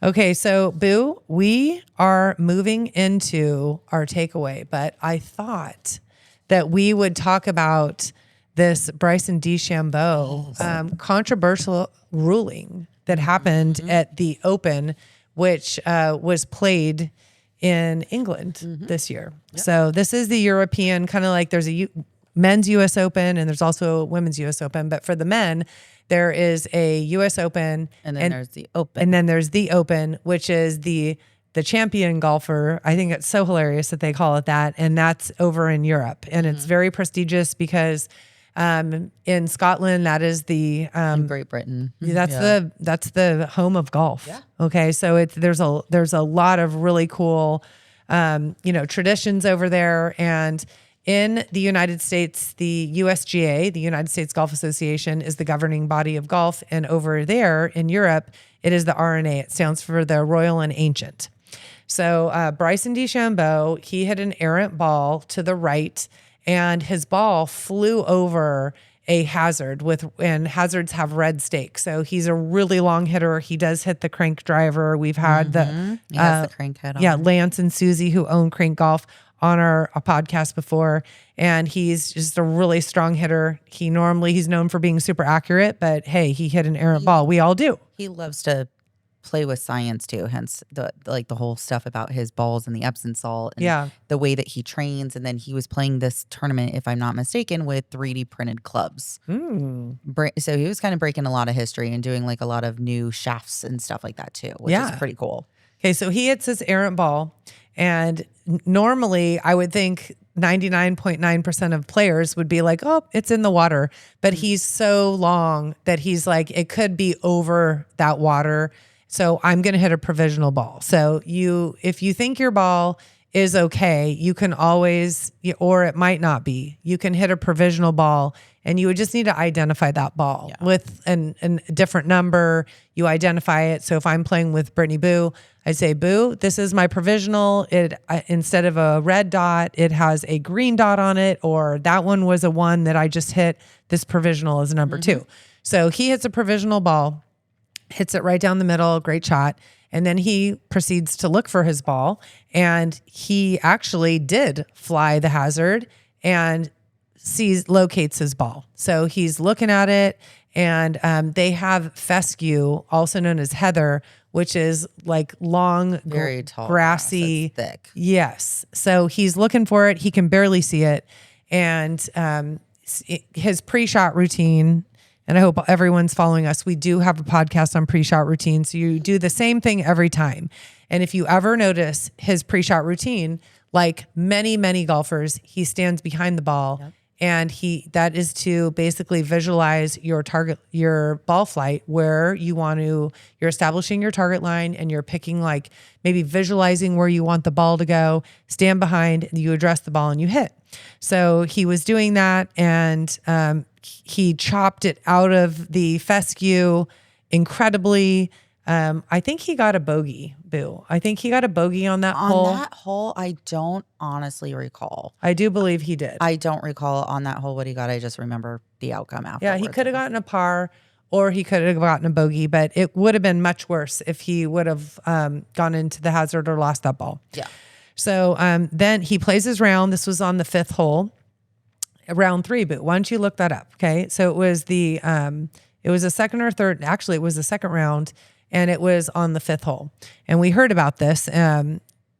[SPEAKER 1] Okay, so Boo, we are moving into our takeaway, but I thought that we would talk about this Bryson DeChambeau controversial ruling that happened at the Open, which was played in England this year. Yep. So this is the European, kind of like there's a men's U.S. Open and there's also a women's U.S. Open. But for the men, there is a U.S. Open.
[SPEAKER 2] And then there's the Open.
[SPEAKER 1] And then there's the Open, which is the champion golfer. I think it's so hilarious that they call it that. And that's over in Europe. And it's very prestigious because in Scotland, that is the
[SPEAKER 2] in Great Britain.
[SPEAKER 1] That's the home of golf. Yeah. Okay, so there's a lot of really cool traditions over there. And in the United States, the USGA, the United States Golf Association, is the governing body of golf, and over there in Europe, it is the RNA. It stands for the Royal and Ancient. So Bryson DeChambeau, he hit an errant ball to the right, and his ball flew over a hazard and hazards have red stakes. So he's a really long hitter. He does hit the crank driver. We've had
[SPEAKER 2] the crank head on.
[SPEAKER 1] Yeah, Lance and Susie, who own Crank Golf, on our podcast before. And he's just a really strong hitter. He's known for being super accurate, but hey, he hit an errant ball. We all do.
[SPEAKER 2] He loves to play with science too, hence the whole stuff about his balls and the Epsom salt and the way that he trains. And then he was playing this tournament, if I'm not mistaken, with 3D printed clubs. So he was kind of breaking a lot of history and doing like a lot of new shafts and stuff like that too, which is pretty cool.
[SPEAKER 1] Okay, so he hits his errant ball, and normally I would think 99.9% of players would be like, oh, it's in the water. But he's so long that he's like, it could be over that water. So I'm going to hit a provisional ball. So if you think your ball is okay, you can always, or it might not be, you can hit a provisional ball, and you would just need to identify that ball with a different number. You identify it. So if I'm playing with Brittany Boo, I say, Boo, this is my provisional. Instead of a red dot, it has a green dot on it, or that one was a 1 that I just hit. This provisional is number 2. So he hits a provisional ball, hits it right down the middle, great shot. And then he proceeds to look for his ball, and he actually did fly the hazard and locates his ball. So he's looking at it, and they have fescue, also known as heather, which is like long,
[SPEAKER 2] very tall,
[SPEAKER 1] grassy,
[SPEAKER 2] thick.
[SPEAKER 1] Yes. So he's looking for it. He can barely see it. And his pre-shot routine, and I hope everyone's following us, we do have a podcast on pre-shot routine. So you do the same thing every time. And if you ever notice his pre-shot routine, like many, many golfers, he stands behind the ball. Yep. And that is to basically visualize your target, your ball flight, where you're establishing your target line, and you're picking, like, maybe visualizing where you want the ball to go, stand behind, you address the ball, and you hit. So he was doing that, and he chopped it out of the fescue incredibly. I think he got a bogey, Boo. I think he got a bogey on that hole.
[SPEAKER 2] On that hole, I don't honestly recall.
[SPEAKER 1] I do believe he did.
[SPEAKER 2] I don't recall on that hole what he got. I just remember the outcome afterwards.
[SPEAKER 1] Yeah, he could have gotten a par, or he could have gotten a bogey, but it would have been much worse if he would have gone into the hazard or lost that ball.
[SPEAKER 2] Yeah.
[SPEAKER 1] So then he plays his round. This was on the 5th hole, round 3. But why don't you look that up? Okay. So it was a second or third. Actually, it was the second round, and it was on the 5th hole. And we heard about this.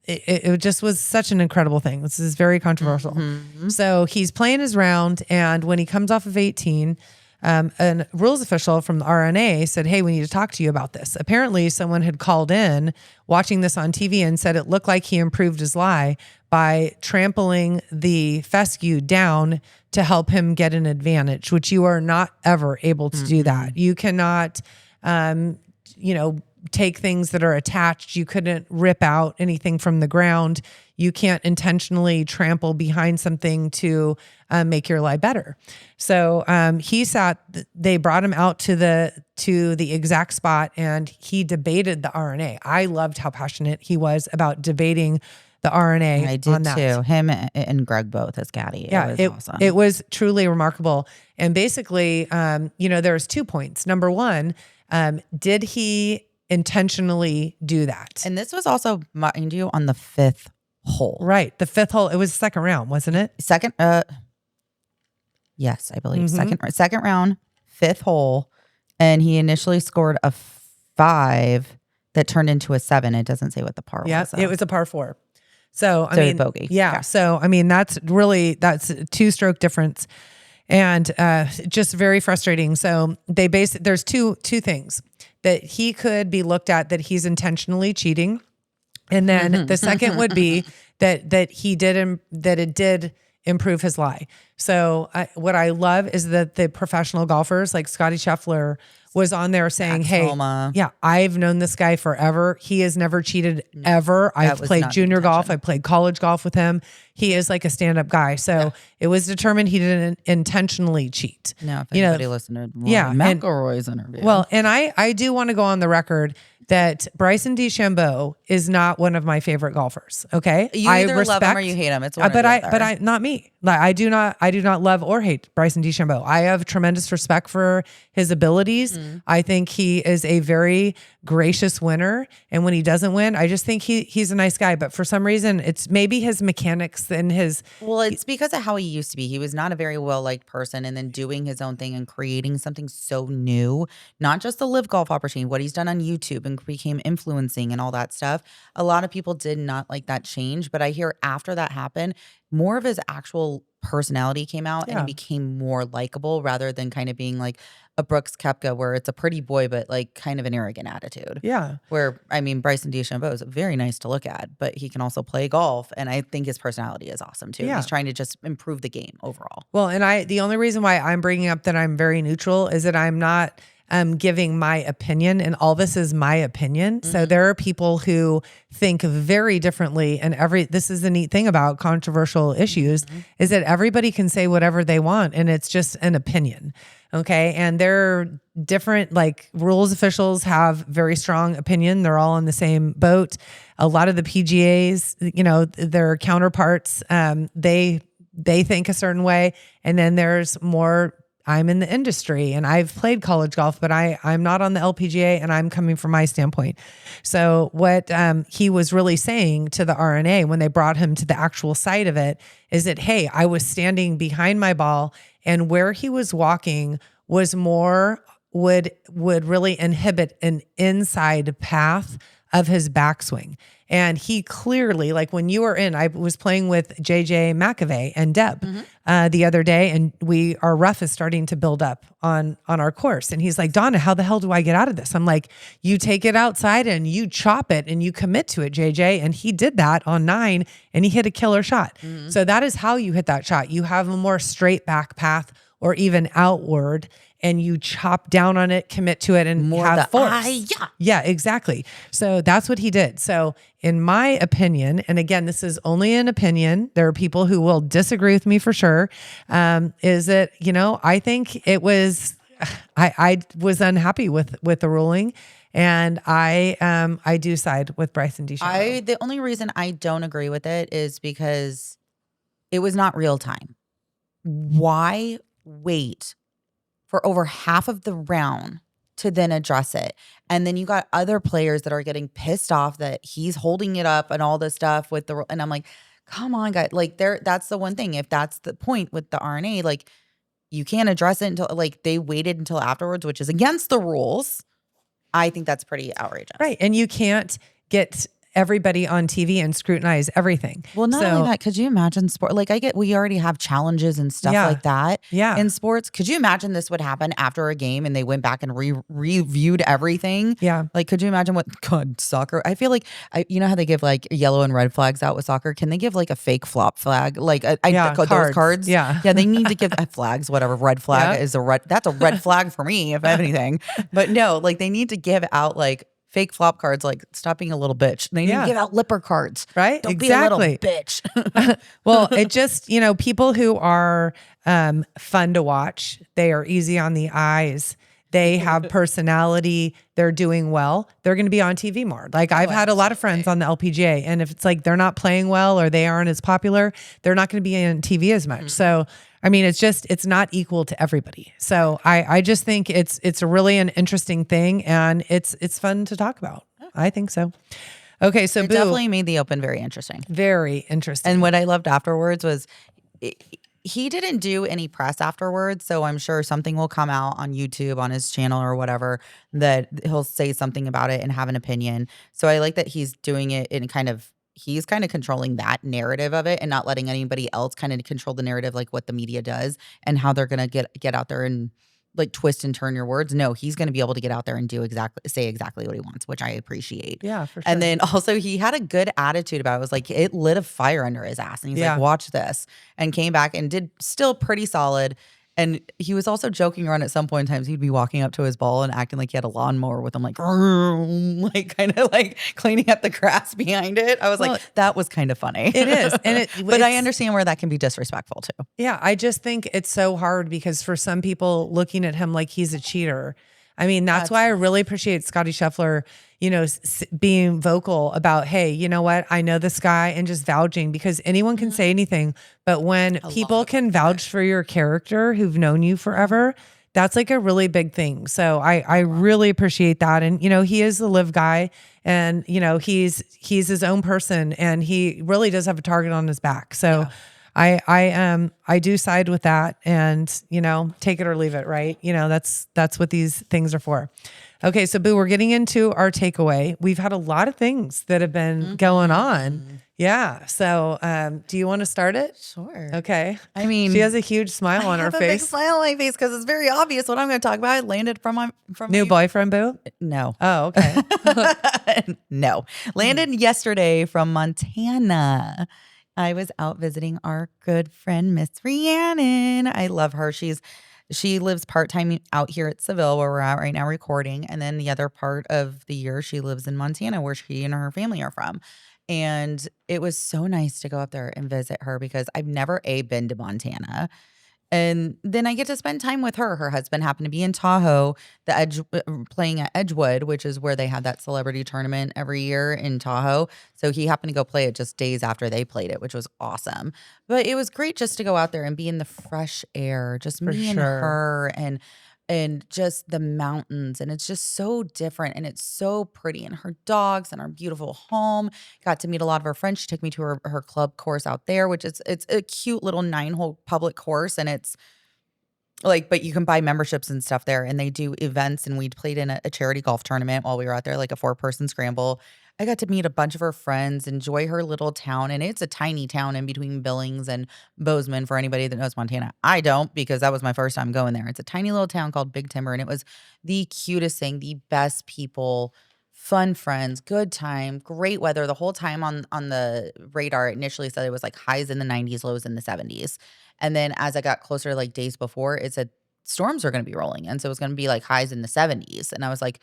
[SPEAKER 1] It just was such an incredible thing. This is very controversial. Mm-hmm. So he's playing his round, and when he comes off of 18, a rules official from the RNA said, hey, we need to talk to you about this. Apparently someone had called in watching this on TV and said it looked like he improved his lie, by trampling the fescue down to help him get an advantage, which you are not ever able to do that. You cannot, take things that are attached. You couldn't rip out anything from the ground. You can't intentionally trample behind something to make your lie better. So they brought him out to the exact spot, and he debated the RNA. I loved how passionate he was about debating the RNA.
[SPEAKER 2] I did
[SPEAKER 1] on that.
[SPEAKER 2] too. Him and Greg both as caddy.
[SPEAKER 1] Yeah,
[SPEAKER 2] it was awesome.
[SPEAKER 1] It was truly remarkable. And basically, there's 2 points. Number one, did he intentionally do that?
[SPEAKER 2] And this was also, mind you, on the 5th hole.
[SPEAKER 1] Right. The 5th hole. It was the second round, wasn't it?
[SPEAKER 2] Second. Yes, I believe second round, 5th hole, and he initially scored a 5 that turned into a 7. It doesn't say what the par was.
[SPEAKER 1] Yeah, it was a par 4. So I mean,
[SPEAKER 2] bogey.
[SPEAKER 1] Yeah. So I mean, that's a 2-stroke difference, and just very frustrating. So there's two things that he could be looked at that he's intentionally cheating, and then the second would be that it did improve his lie. So what I love is that the professional golfers like Scotty Scheffler was on there saying, "Hey, yeah, I've known this guy forever. He has never cheated ever. I've played junior golf. I played college golf with him. He is like a stand-up guy." So it was determined he didn't intentionally cheat.
[SPEAKER 2] No, if anybody listened to McIlroy's interview.
[SPEAKER 1] Well, and I do want to go on the record that Bryson DeChambeau is not one of my favorite golfers. Okay,
[SPEAKER 2] you either love him or you hate him. It's one or the other.
[SPEAKER 1] Not me. Like I do not love or hate Bryson DeChambeau. I have tremendous respect for his abilities. I think he is a very gracious winner, and when he doesn't win, I just think he's a nice guy. But for some reason, it's maybe his mechanics and his.
[SPEAKER 2] Well, it's because of how he used to be. He was not a very well-liked person, and then doing his own thing and creating something so new, not just the live golf opportunity, what he's done on YouTube and became influencing and all that stuff. A lot of people did not like that change, but I hear after that happened, more of his actual personality came out and he became more likable rather than kind of being like a Brooks Koepka where it's a pretty boy, but like kind of an arrogant attitude.
[SPEAKER 1] Yeah.
[SPEAKER 2] Where, I mean, Bryson DeChambeau is very nice to look at, but he can also play golf. And I think his personality is awesome too.
[SPEAKER 1] Yeah.
[SPEAKER 2] He's trying to just improve the game overall.
[SPEAKER 1] Well, and the only reason why I'm bringing up that I'm very neutral is that I'm not giving my opinion, and all this is my opinion. So there are people who think very differently, and this is the neat thing about controversial issues is that everybody can say whatever they want, and it's just an opinion. Okay. And they're different, like rules officials have very strong opinion. They're all in the same boat. A lot of the PGAs, their counterparts, they think a certain way. And then there's more. I'm in the industry and I've played college golf, but I'm not on the LPGA, and I'm coming from my standpoint. So what he was really saying to the RNA when they brought him to the actual site of it is that, hey, I was standing behind my ball, and where he was walking was would really inhibit an inside path of his backswing. And he clearly, like when you were in, I was playing with JJ McAvey and Deb the other day, and our rough is starting to build up on our course. And he's like, "Donna, how the hell do I get out of this?" I'm like, "You take it outside and you chop it and you commit to it, JJ." And he did that on 9, and he hit a killer shot. So that is how you hit that shot. You have a more straight back path or even outward, and you chop down on it, commit to it, and
[SPEAKER 2] more
[SPEAKER 1] have force. Yeah, exactly. So that's what he did. So in my opinion, and again, this is only an opinion, there are people who will disagree with me for sure, is that, I think it was, I was unhappy with the ruling, and I do side with Bryson DeChambeau.
[SPEAKER 2] The only reason I don't agree with it is because it was not real time. Why wait for over half of the round to then address it? And then you got other players that are getting pissed off that he's holding it up and all this stuff and I'm like, come on, guys. Like that's the one thing. If that's the point with the RNA, like you can't address it until like they waited until afterwards, which is against the rules. I think that's pretty outrageous.
[SPEAKER 1] Right. And you can't get everybody on TV and scrutinize everything.
[SPEAKER 2] Well, not
[SPEAKER 1] So,
[SPEAKER 2] only that, could you imagine sport? Like we already have challenges and stuff
[SPEAKER 1] Yeah.
[SPEAKER 2] like that
[SPEAKER 1] Yeah.
[SPEAKER 2] in sports. Could you imagine this would happen after a game and they went back and reviewed everything?
[SPEAKER 1] Yeah.
[SPEAKER 2] Like, could you imagine what God soccer? I feel like you know how they give like yellow and red flags out with soccer. Can they give like a fake flop flag? Like those cards.
[SPEAKER 1] Yeah.
[SPEAKER 2] Yeah, they need to give flags. Whatever red flag
[SPEAKER 1] Yep.
[SPEAKER 2] is a red. That's a red flag for me, if anything. But no, like they need to give out like fake flop cards, like stop being a little bitch. They need to give out lipper cards.
[SPEAKER 1] Right?
[SPEAKER 2] Don't be a little
[SPEAKER 1] Exactly.
[SPEAKER 2] bitch.
[SPEAKER 1] Well, it just, people who are fun to watch, they are easy on the eyes. They have personality. They're doing well. They're going to be on TV more. Like I've had a lot of friends on the LPGA, and if it's like they're not playing well or they aren't as popular, they're not going to be on TV as much. So, I mean, it's not equal to everybody. So I just think it's really an interesting thing, and it's fun to talk about. I think so. Okay, so
[SPEAKER 2] It
[SPEAKER 1] Boo,
[SPEAKER 2] definitely made the Open very interesting.
[SPEAKER 1] very interesting.
[SPEAKER 2] And what I loved afterwards was he didn't do any press afterwards. So I'm sure something will come out on YouTube, on his channel or whatever, that he'll say something about it and have an opinion. So I like that he's doing it in he's kind of controlling that narrative of it and not letting anybody else kind of control the narrative, like what the media does and how they're going to get out there and like twist and turn your words. No, he's going to be able to get out there and say exactly what he wants, which I appreciate.
[SPEAKER 1] Yeah, for sure.
[SPEAKER 2] And then also he had a good attitude about it. It was like it lit a fire under his ass. And he's like, watch this. And came back and did still pretty solid. And he was also joking around at some point in times. He'd be walking up to his ball and acting like he had a lawnmower with him, like kind of like cleaning up the grass behind it. I was like, that was kind of funny.
[SPEAKER 1] It is. And
[SPEAKER 2] but I understand where that can be disrespectful too.
[SPEAKER 1] Yeah, I just think it's so hard because for some people looking at him like he's a cheater. I mean, that's why I really appreciate Scotty Scheffler, being vocal about, hey, you know what? I know this guy, and just vouching, because anyone can say anything. But when people can vouch for your character who've known you forever, that's like a really big thing. So I really appreciate that. And, he is the live guy, and, he's his own person, and he really does have a target on his back. So I do side with that, and, take it or leave it. Right. That's what these things are for. Okay. So Boo, we're getting into our takeaway. We've had a lot of things that have been going on. Yeah. So, do you want to start it?
[SPEAKER 2] Sure.
[SPEAKER 1] Okay.
[SPEAKER 2] I mean,
[SPEAKER 1] she has a huge smile on her
[SPEAKER 2] I have a
[SPEAKER 1] face.
[SPEAKER 2] big smile on my face because it's very obvious what I'm going to talk about. It landed from
[SPEAKER 1] New boyfriend, Boo?
[SPEAKER 2] No.
[SPEAKER 1] Oh, okay.
[SPEAKER 2] No. Landed yesterday from Montana. I was out visiting our good friend, Miss Rhiannon. I love her. She lives part-time out here at Seville, where we're at right now recording. And then the other part of the year, she lives in Montana, where she and her family are from. And it was so nice to go up there and visit her because I've never been to Montana. And then I get to spend time with her. Her husband happened to be in Tahoe, playing at Edgewood, which is where they have that celebrity tournament every year in Tahoe. So he happened to go play it just days after they played it, which was awesome. But it was great just to go out there and be in the fresh air, just me and her, and just the mountains. And it's just so different, and it's so pretty. And her dogs and our beautiful home. Got to meet a lot of her friends. She took me to her club course out there, which it's a cute little 9-hole public course. And it's like, but you can buy memberships and stuff there, and they do events. And we played in a charity golf tournament while we were out there, like a 4-person scramble. I got to meet a bunch of her friends, enjoy her little town. And it's a tiny town in between Billings and Bozeman for anybody that knows Montana. I don't, because that was my first time going there. It's a tiny little town called Big Timber. And it was the cutest thing, the best people, fun friends, good time, great weather. The whole time on the radar, it initially said it was like highs in the 90s, lows in the 70s. And then as I got closer, like days before, it said storms are going to be rolling. And so it was going to be like highs in the 70s. And I was like,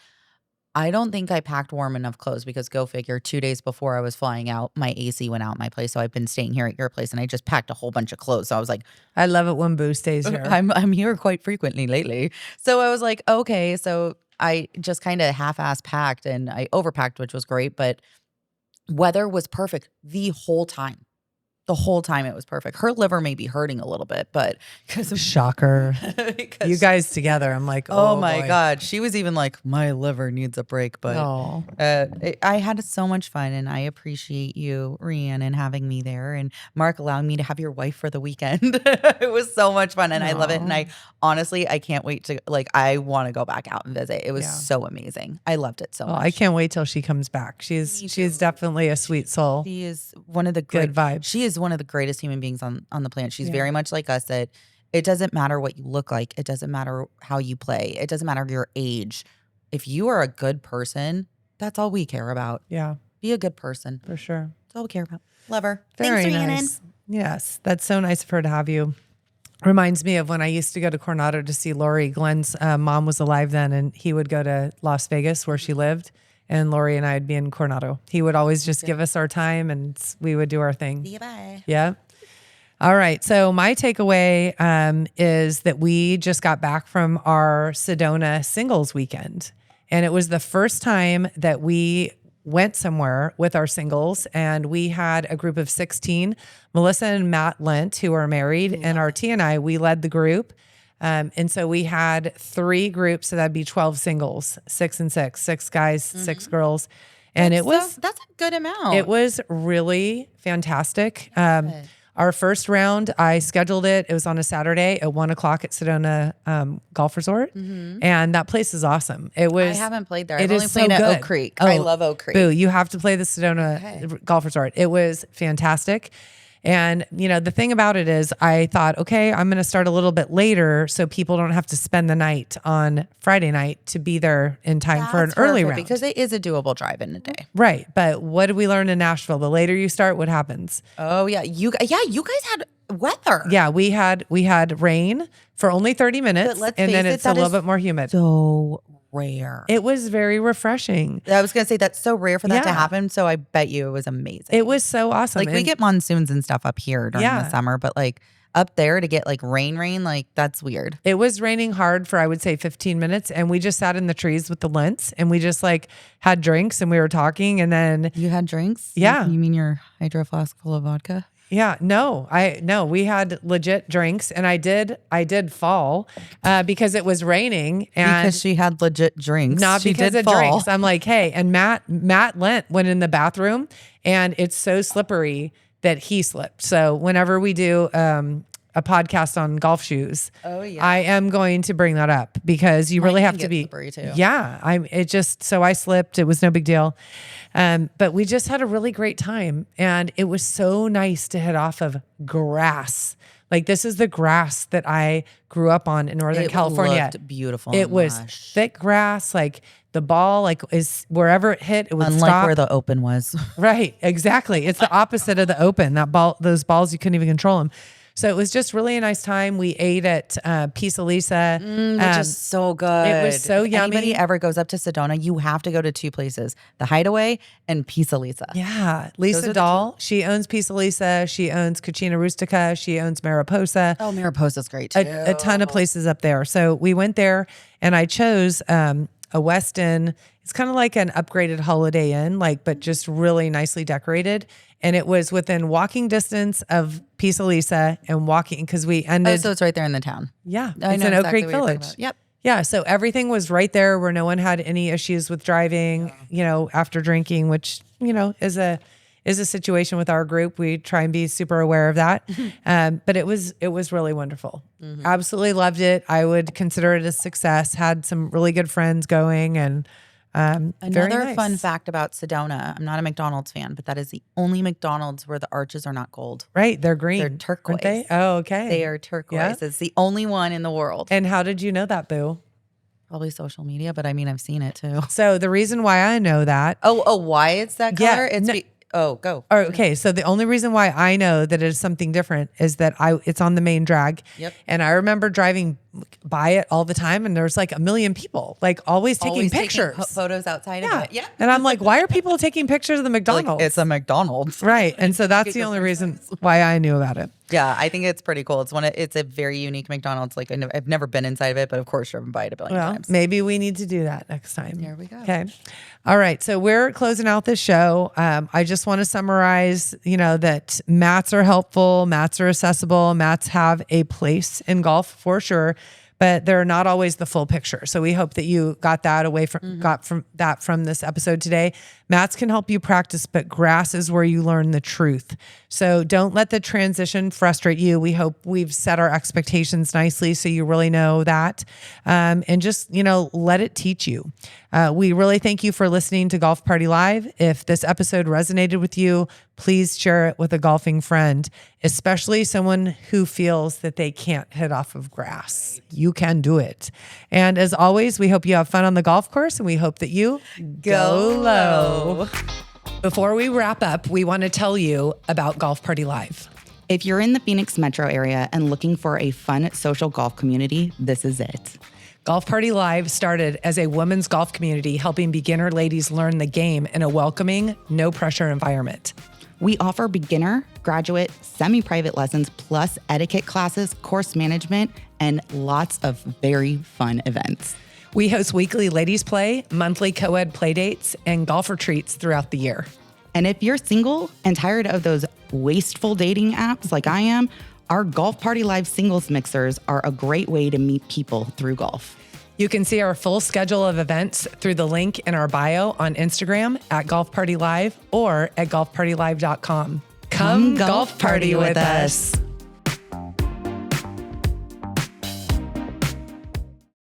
[SPEAKER 2] I don't think I packed warm enough clothes, because go figure, 2 days before I was flying out, my AC went out in my place. So I've been staying here at your place, and I just packed a whole bunch of clothes. So I was like,
[SPEAKER 1] I love it when Boo stays here.
[SPEAKER 2] I'm here quite frequently lately. So I was like, okay. So I just kind of half-ass packed, and I overpacked, which was great, but weather was perfect the whole time. The whole time it was perfect. Her liver may be hurting a little bit, but because
[SPEAKER 1] Shocker. You guys together. I'm like,
[SPEAKER 2] oh my
[SPEAKER 1] boy.
[SPEAKER 2] God. She was even like, my liver needs a break. But
[SPEAKER 1] Oh.
[SPEAKER 2] I had so much fun, and I appreciate you, Rhiannon, having me there, and Mark allowing me to have your wife for the weekend. It was so much fun, and I love it. And I honestly, I can't wait to, like, I want to go back out and visit. It was so amazing. I loved it so much.
[SPEAKER 1] I can't wait till she comes back. She's definitely a sweet soul.
[SPEAKER 2] She is one of the
[SPEAKER 1] Good vibes.
[SPEAKER 2] She is one of the greatest human beings on the planet. She's very much like us, that it doesn't matter what you look like. It doesn't matter how you play. It doesn't matter your age. If you are a good person, that's all we care about.
[SPEAKER 1] Yeah.
[SPEAKER 2] Be a good person.
[SPEAKER 1] For sure.
[SPEAKER 2] That's all we care about. Love her.
[SPEAKER 1] Very
[SPEAKER 2] Thanks, Rhiannon.
[SPEAKER 1] nice. Yes. That's so nice of her to have you. Reminds me of when I used to go to Coronado to see Lori. Glenn's mom was alive then, and he would go to Las Vegas where she lived. And Lori and I would be in Coronado. He would always just give us our time, and we would do our thing.
[SPEAKER 2] See you, bye.
[SPEAKER 1] Yeah. All right. So my takeaway is that we just got back from our Sedona singles weekend. And it was the first time that we went somewhere with our singles. And we had a group of 16, Melissa and Matt Lent, who are married, and RT and I, we led the group. And so we had 3 groups, so that'd be 12 singles, 6 and 6, 6 guys, 6 girls. And that's
[SPEAKER 2] a good amount.
[SPEAKER 1] It was really fantastic. Our first round, I scheduled it. It was on a Saturday at 1:00 at Sedona Golf Resort. And that place is awesome. I
[SPEAKER 2] haven't played there. I've only played at Oak Creek. I love Oak Creek.
[SPEAKER 1] Boo, you have to play the Sedona Golf Resort. It was fantastic. And, the thing about it is I thought, okay, I'm going to start a little bit later so people don't have to spend the night on Friday night to be there in time for an early round.
[SPEAKER 2] Because it is a doable drive in a day.
[SPEAKER 1] Right. But what did we learn in Nashville? The later you start, what happens?
[SPEAKER 2] Oh, yeah. You guys had weather.
[SPEAKER 1] Yeah, we had rain for only 30 minutes, and then it's a little bit more humid.
[SPEAKER 2] So rare.
[SPEAKER 1] It was very refreshing.
[SPEAKER 2] I was going to say that's so rare for that to happen. So I bet you it was amazing.
[SPEAKER 1] It was so awesome.
[SPEAKER 2] Like we get monsoons and stuff up here during the summer, but like up there to get like rain, like that's weird.
[SPEAKER 1] It was raining hard for, I would say, 15 minutes. And we just sat in the trees with the Lents, and we just like had drinks, and we were talking. And then
[SPEAKER 2] you had drinks?
[SPEAKER 1] Yeah.
[SPEAKER 2] You mean your hydro flask full of vodka?
[SPEAKER 1] Yeah, no, we had legit drinks, and I did fall because it was raining, and
[SPEAKER 2] because she had legit drinks,
[SPEAKER 1] not because of drinks. I'm like, hey, and Matt Lent went in the bathroom, and it's so slippery that he slipped. So whenever we do a podcast on golf shoes, I am going to bring that up because you really have to be
[SPEAKER 2] slippery too.
[SPEAKER 1] Yeah, so I slipped. It was no big deal. But we just had a really great time, and it was so nice to hit off of grass. Like, this is the grass that I grew up on in Northern California.
[SPEAKER 2] It looked beautiful.
[SPEAKER 1] It was thick grass. Like, the ball, is wherever it hit, it would
[SPEAKER 2] Unlike
[SPEAKER 1] stop.
[SPEAKER 2] where the Open was.
[SPEAKER 1] Right, exactly. It's the opposite of the Open. Those balls, you couldn't even control them. So it was just really a nice time. We ate at Pisa Lisa.
[SPEAKER 2] Which is so good.
[SPEAKER 1] It was so yummy.
[SPEAKER 2] Anybody ever goes up to Sedona, you have to go to 2 places, the Hideaway and Pisa Lisa.
[SPEAKER 1] Yeah. Lisa Dahl, she owns Pisa Lisa. She owns Cucina Rustica. She owns Mariposa.
[SPEAKER 2] Oh, Mariposa's great too.
[SPEAKER 1] A ton of places up there. So we went there, and I chose a Westin. It's kind of like an upgraded Holiday Inn, but just really nicely decorated. And it was within walking distance of Pisa Lisa, and walking, because we ended.
[SPEAKER 2] Oh, so it's right there in the town.
[SPEAKER 1] Yeah.
[SPEAKER 2] I
[SPEAKER 1] It's
[SPEAKER 2] know
[SPEAKER 1] in Oak
[SPEAKER 2] exactly
[SPEAKER 1] Creek
[SPEAKER 2] what you're talking
[SPEAKER 1] Village.
[SPEAKER 2] about. Yep.
[SPEAKER 1] Yeah. So everything was right there where no one had any issues with driving, after drinking, which, is a situation with our group. We try and be super aware of that. But it was really wonderful. Absolutely loved it. I would consider it a success. Had some really good friends going, and very
[SPEAKER 2] Another
[SPEAKER 1] nice.
[SPEAKER 2] fun fact about Sedona, I'm not a McDonald's fan, but that is the only McDonald's where the arches are not gold.
[SPEAKER 1] Right. They're green.
[SPEAKER 2] They're turquoise.
[SPEAKER 1] Aren't they? Oh, okay.
[SPEAKER 2] They are turquoise.
[SPEAKER 1] Yeah.
[SPEAKER 2] It's the only one in the world.
[SPEAKER 1] And how did you know that, Boo?
[SPEAKER 2] Probably social media, but I mean, I've seen it too.
[SPEAKER 1] So the reason why I know that.
[SPEAKER 2] Oh, why it's that color?
[SPEAKER 1] Yeah,
[SPEAKER 2] go.
[SPEAKER 1] Okay, so the only reason why I know that it is something different is that it's on the main drag.
[SPEAKER 2] Yep.
[SPEAKER 1] And I remember driving by it all the time, and there's like a million people like always taking pictures,
[SPEAKER 2] photos outside of it. Yeah.
[SPEAKER 1] And I'm like, why are people taking pictures of the McDonald's?
[SPEAKER 2] Like, it's a McDonald's.
[SPEAKER 1] Right. And so that's the only reason why I knew about it.
[SPEAKER 2] Yeah, I think it's pretty cool. It's a very unique McDonald's. Like I've never been inside of it, but of course driven by it a billion times.
[SPEAKER 1] Maybe we need to do that next time.
[SPEAKER 2] There we go.
[SPEAKER 1] Okay. All right. So we're closing out this show. I just want to summarize, that mats are helpful, mats are accessible, mats have a place in golf for sure, but they're not always the full picture. So we hope that you got that from this episode today. Mats can help you practice, but grass is where you learn the truth. So don't let the transition frustrate you. We hope we've set our expectations nicely so you really know that. And just, let it teach you. We really thank you for listening to Golf Party Live. If this episode resonated with you, please share it with a golfing friend, especially someone who feels that they can't hit off of grass. You can do it. And as always, we hope you have fun on the golf course, and we hope that you go low. Before we wrap up, we want to tell you about Golf Party Live.
[SPEAKER 2] If you're in the Phoenix metro area and looking for a fun social golf community, this is it.
[SPEAKER 1] Golf Party Live started as a women's golf community helping beginner ladies learn the game in a welcoming, no pressure environment.
[SPEAKER 2] We offer beginner, graduate, semi-private lessons, plus etiquette classes, course management, and lots of very fun events.
[SPEAKER 1] We host weekly ladies play, monthly co-ed play dates, and golf retreats throughout the year.
[SPEAKER 2] And if you're single and tired of those wasteful dating apps like I am, our Golf Party Live singles mixers are a great way to meet people through golf.
[SPEAKER 1] You can see our full schedule of events through the link in our bio on Instagram at Golf Party Live or at golfpartylive.com. Come golf party with us.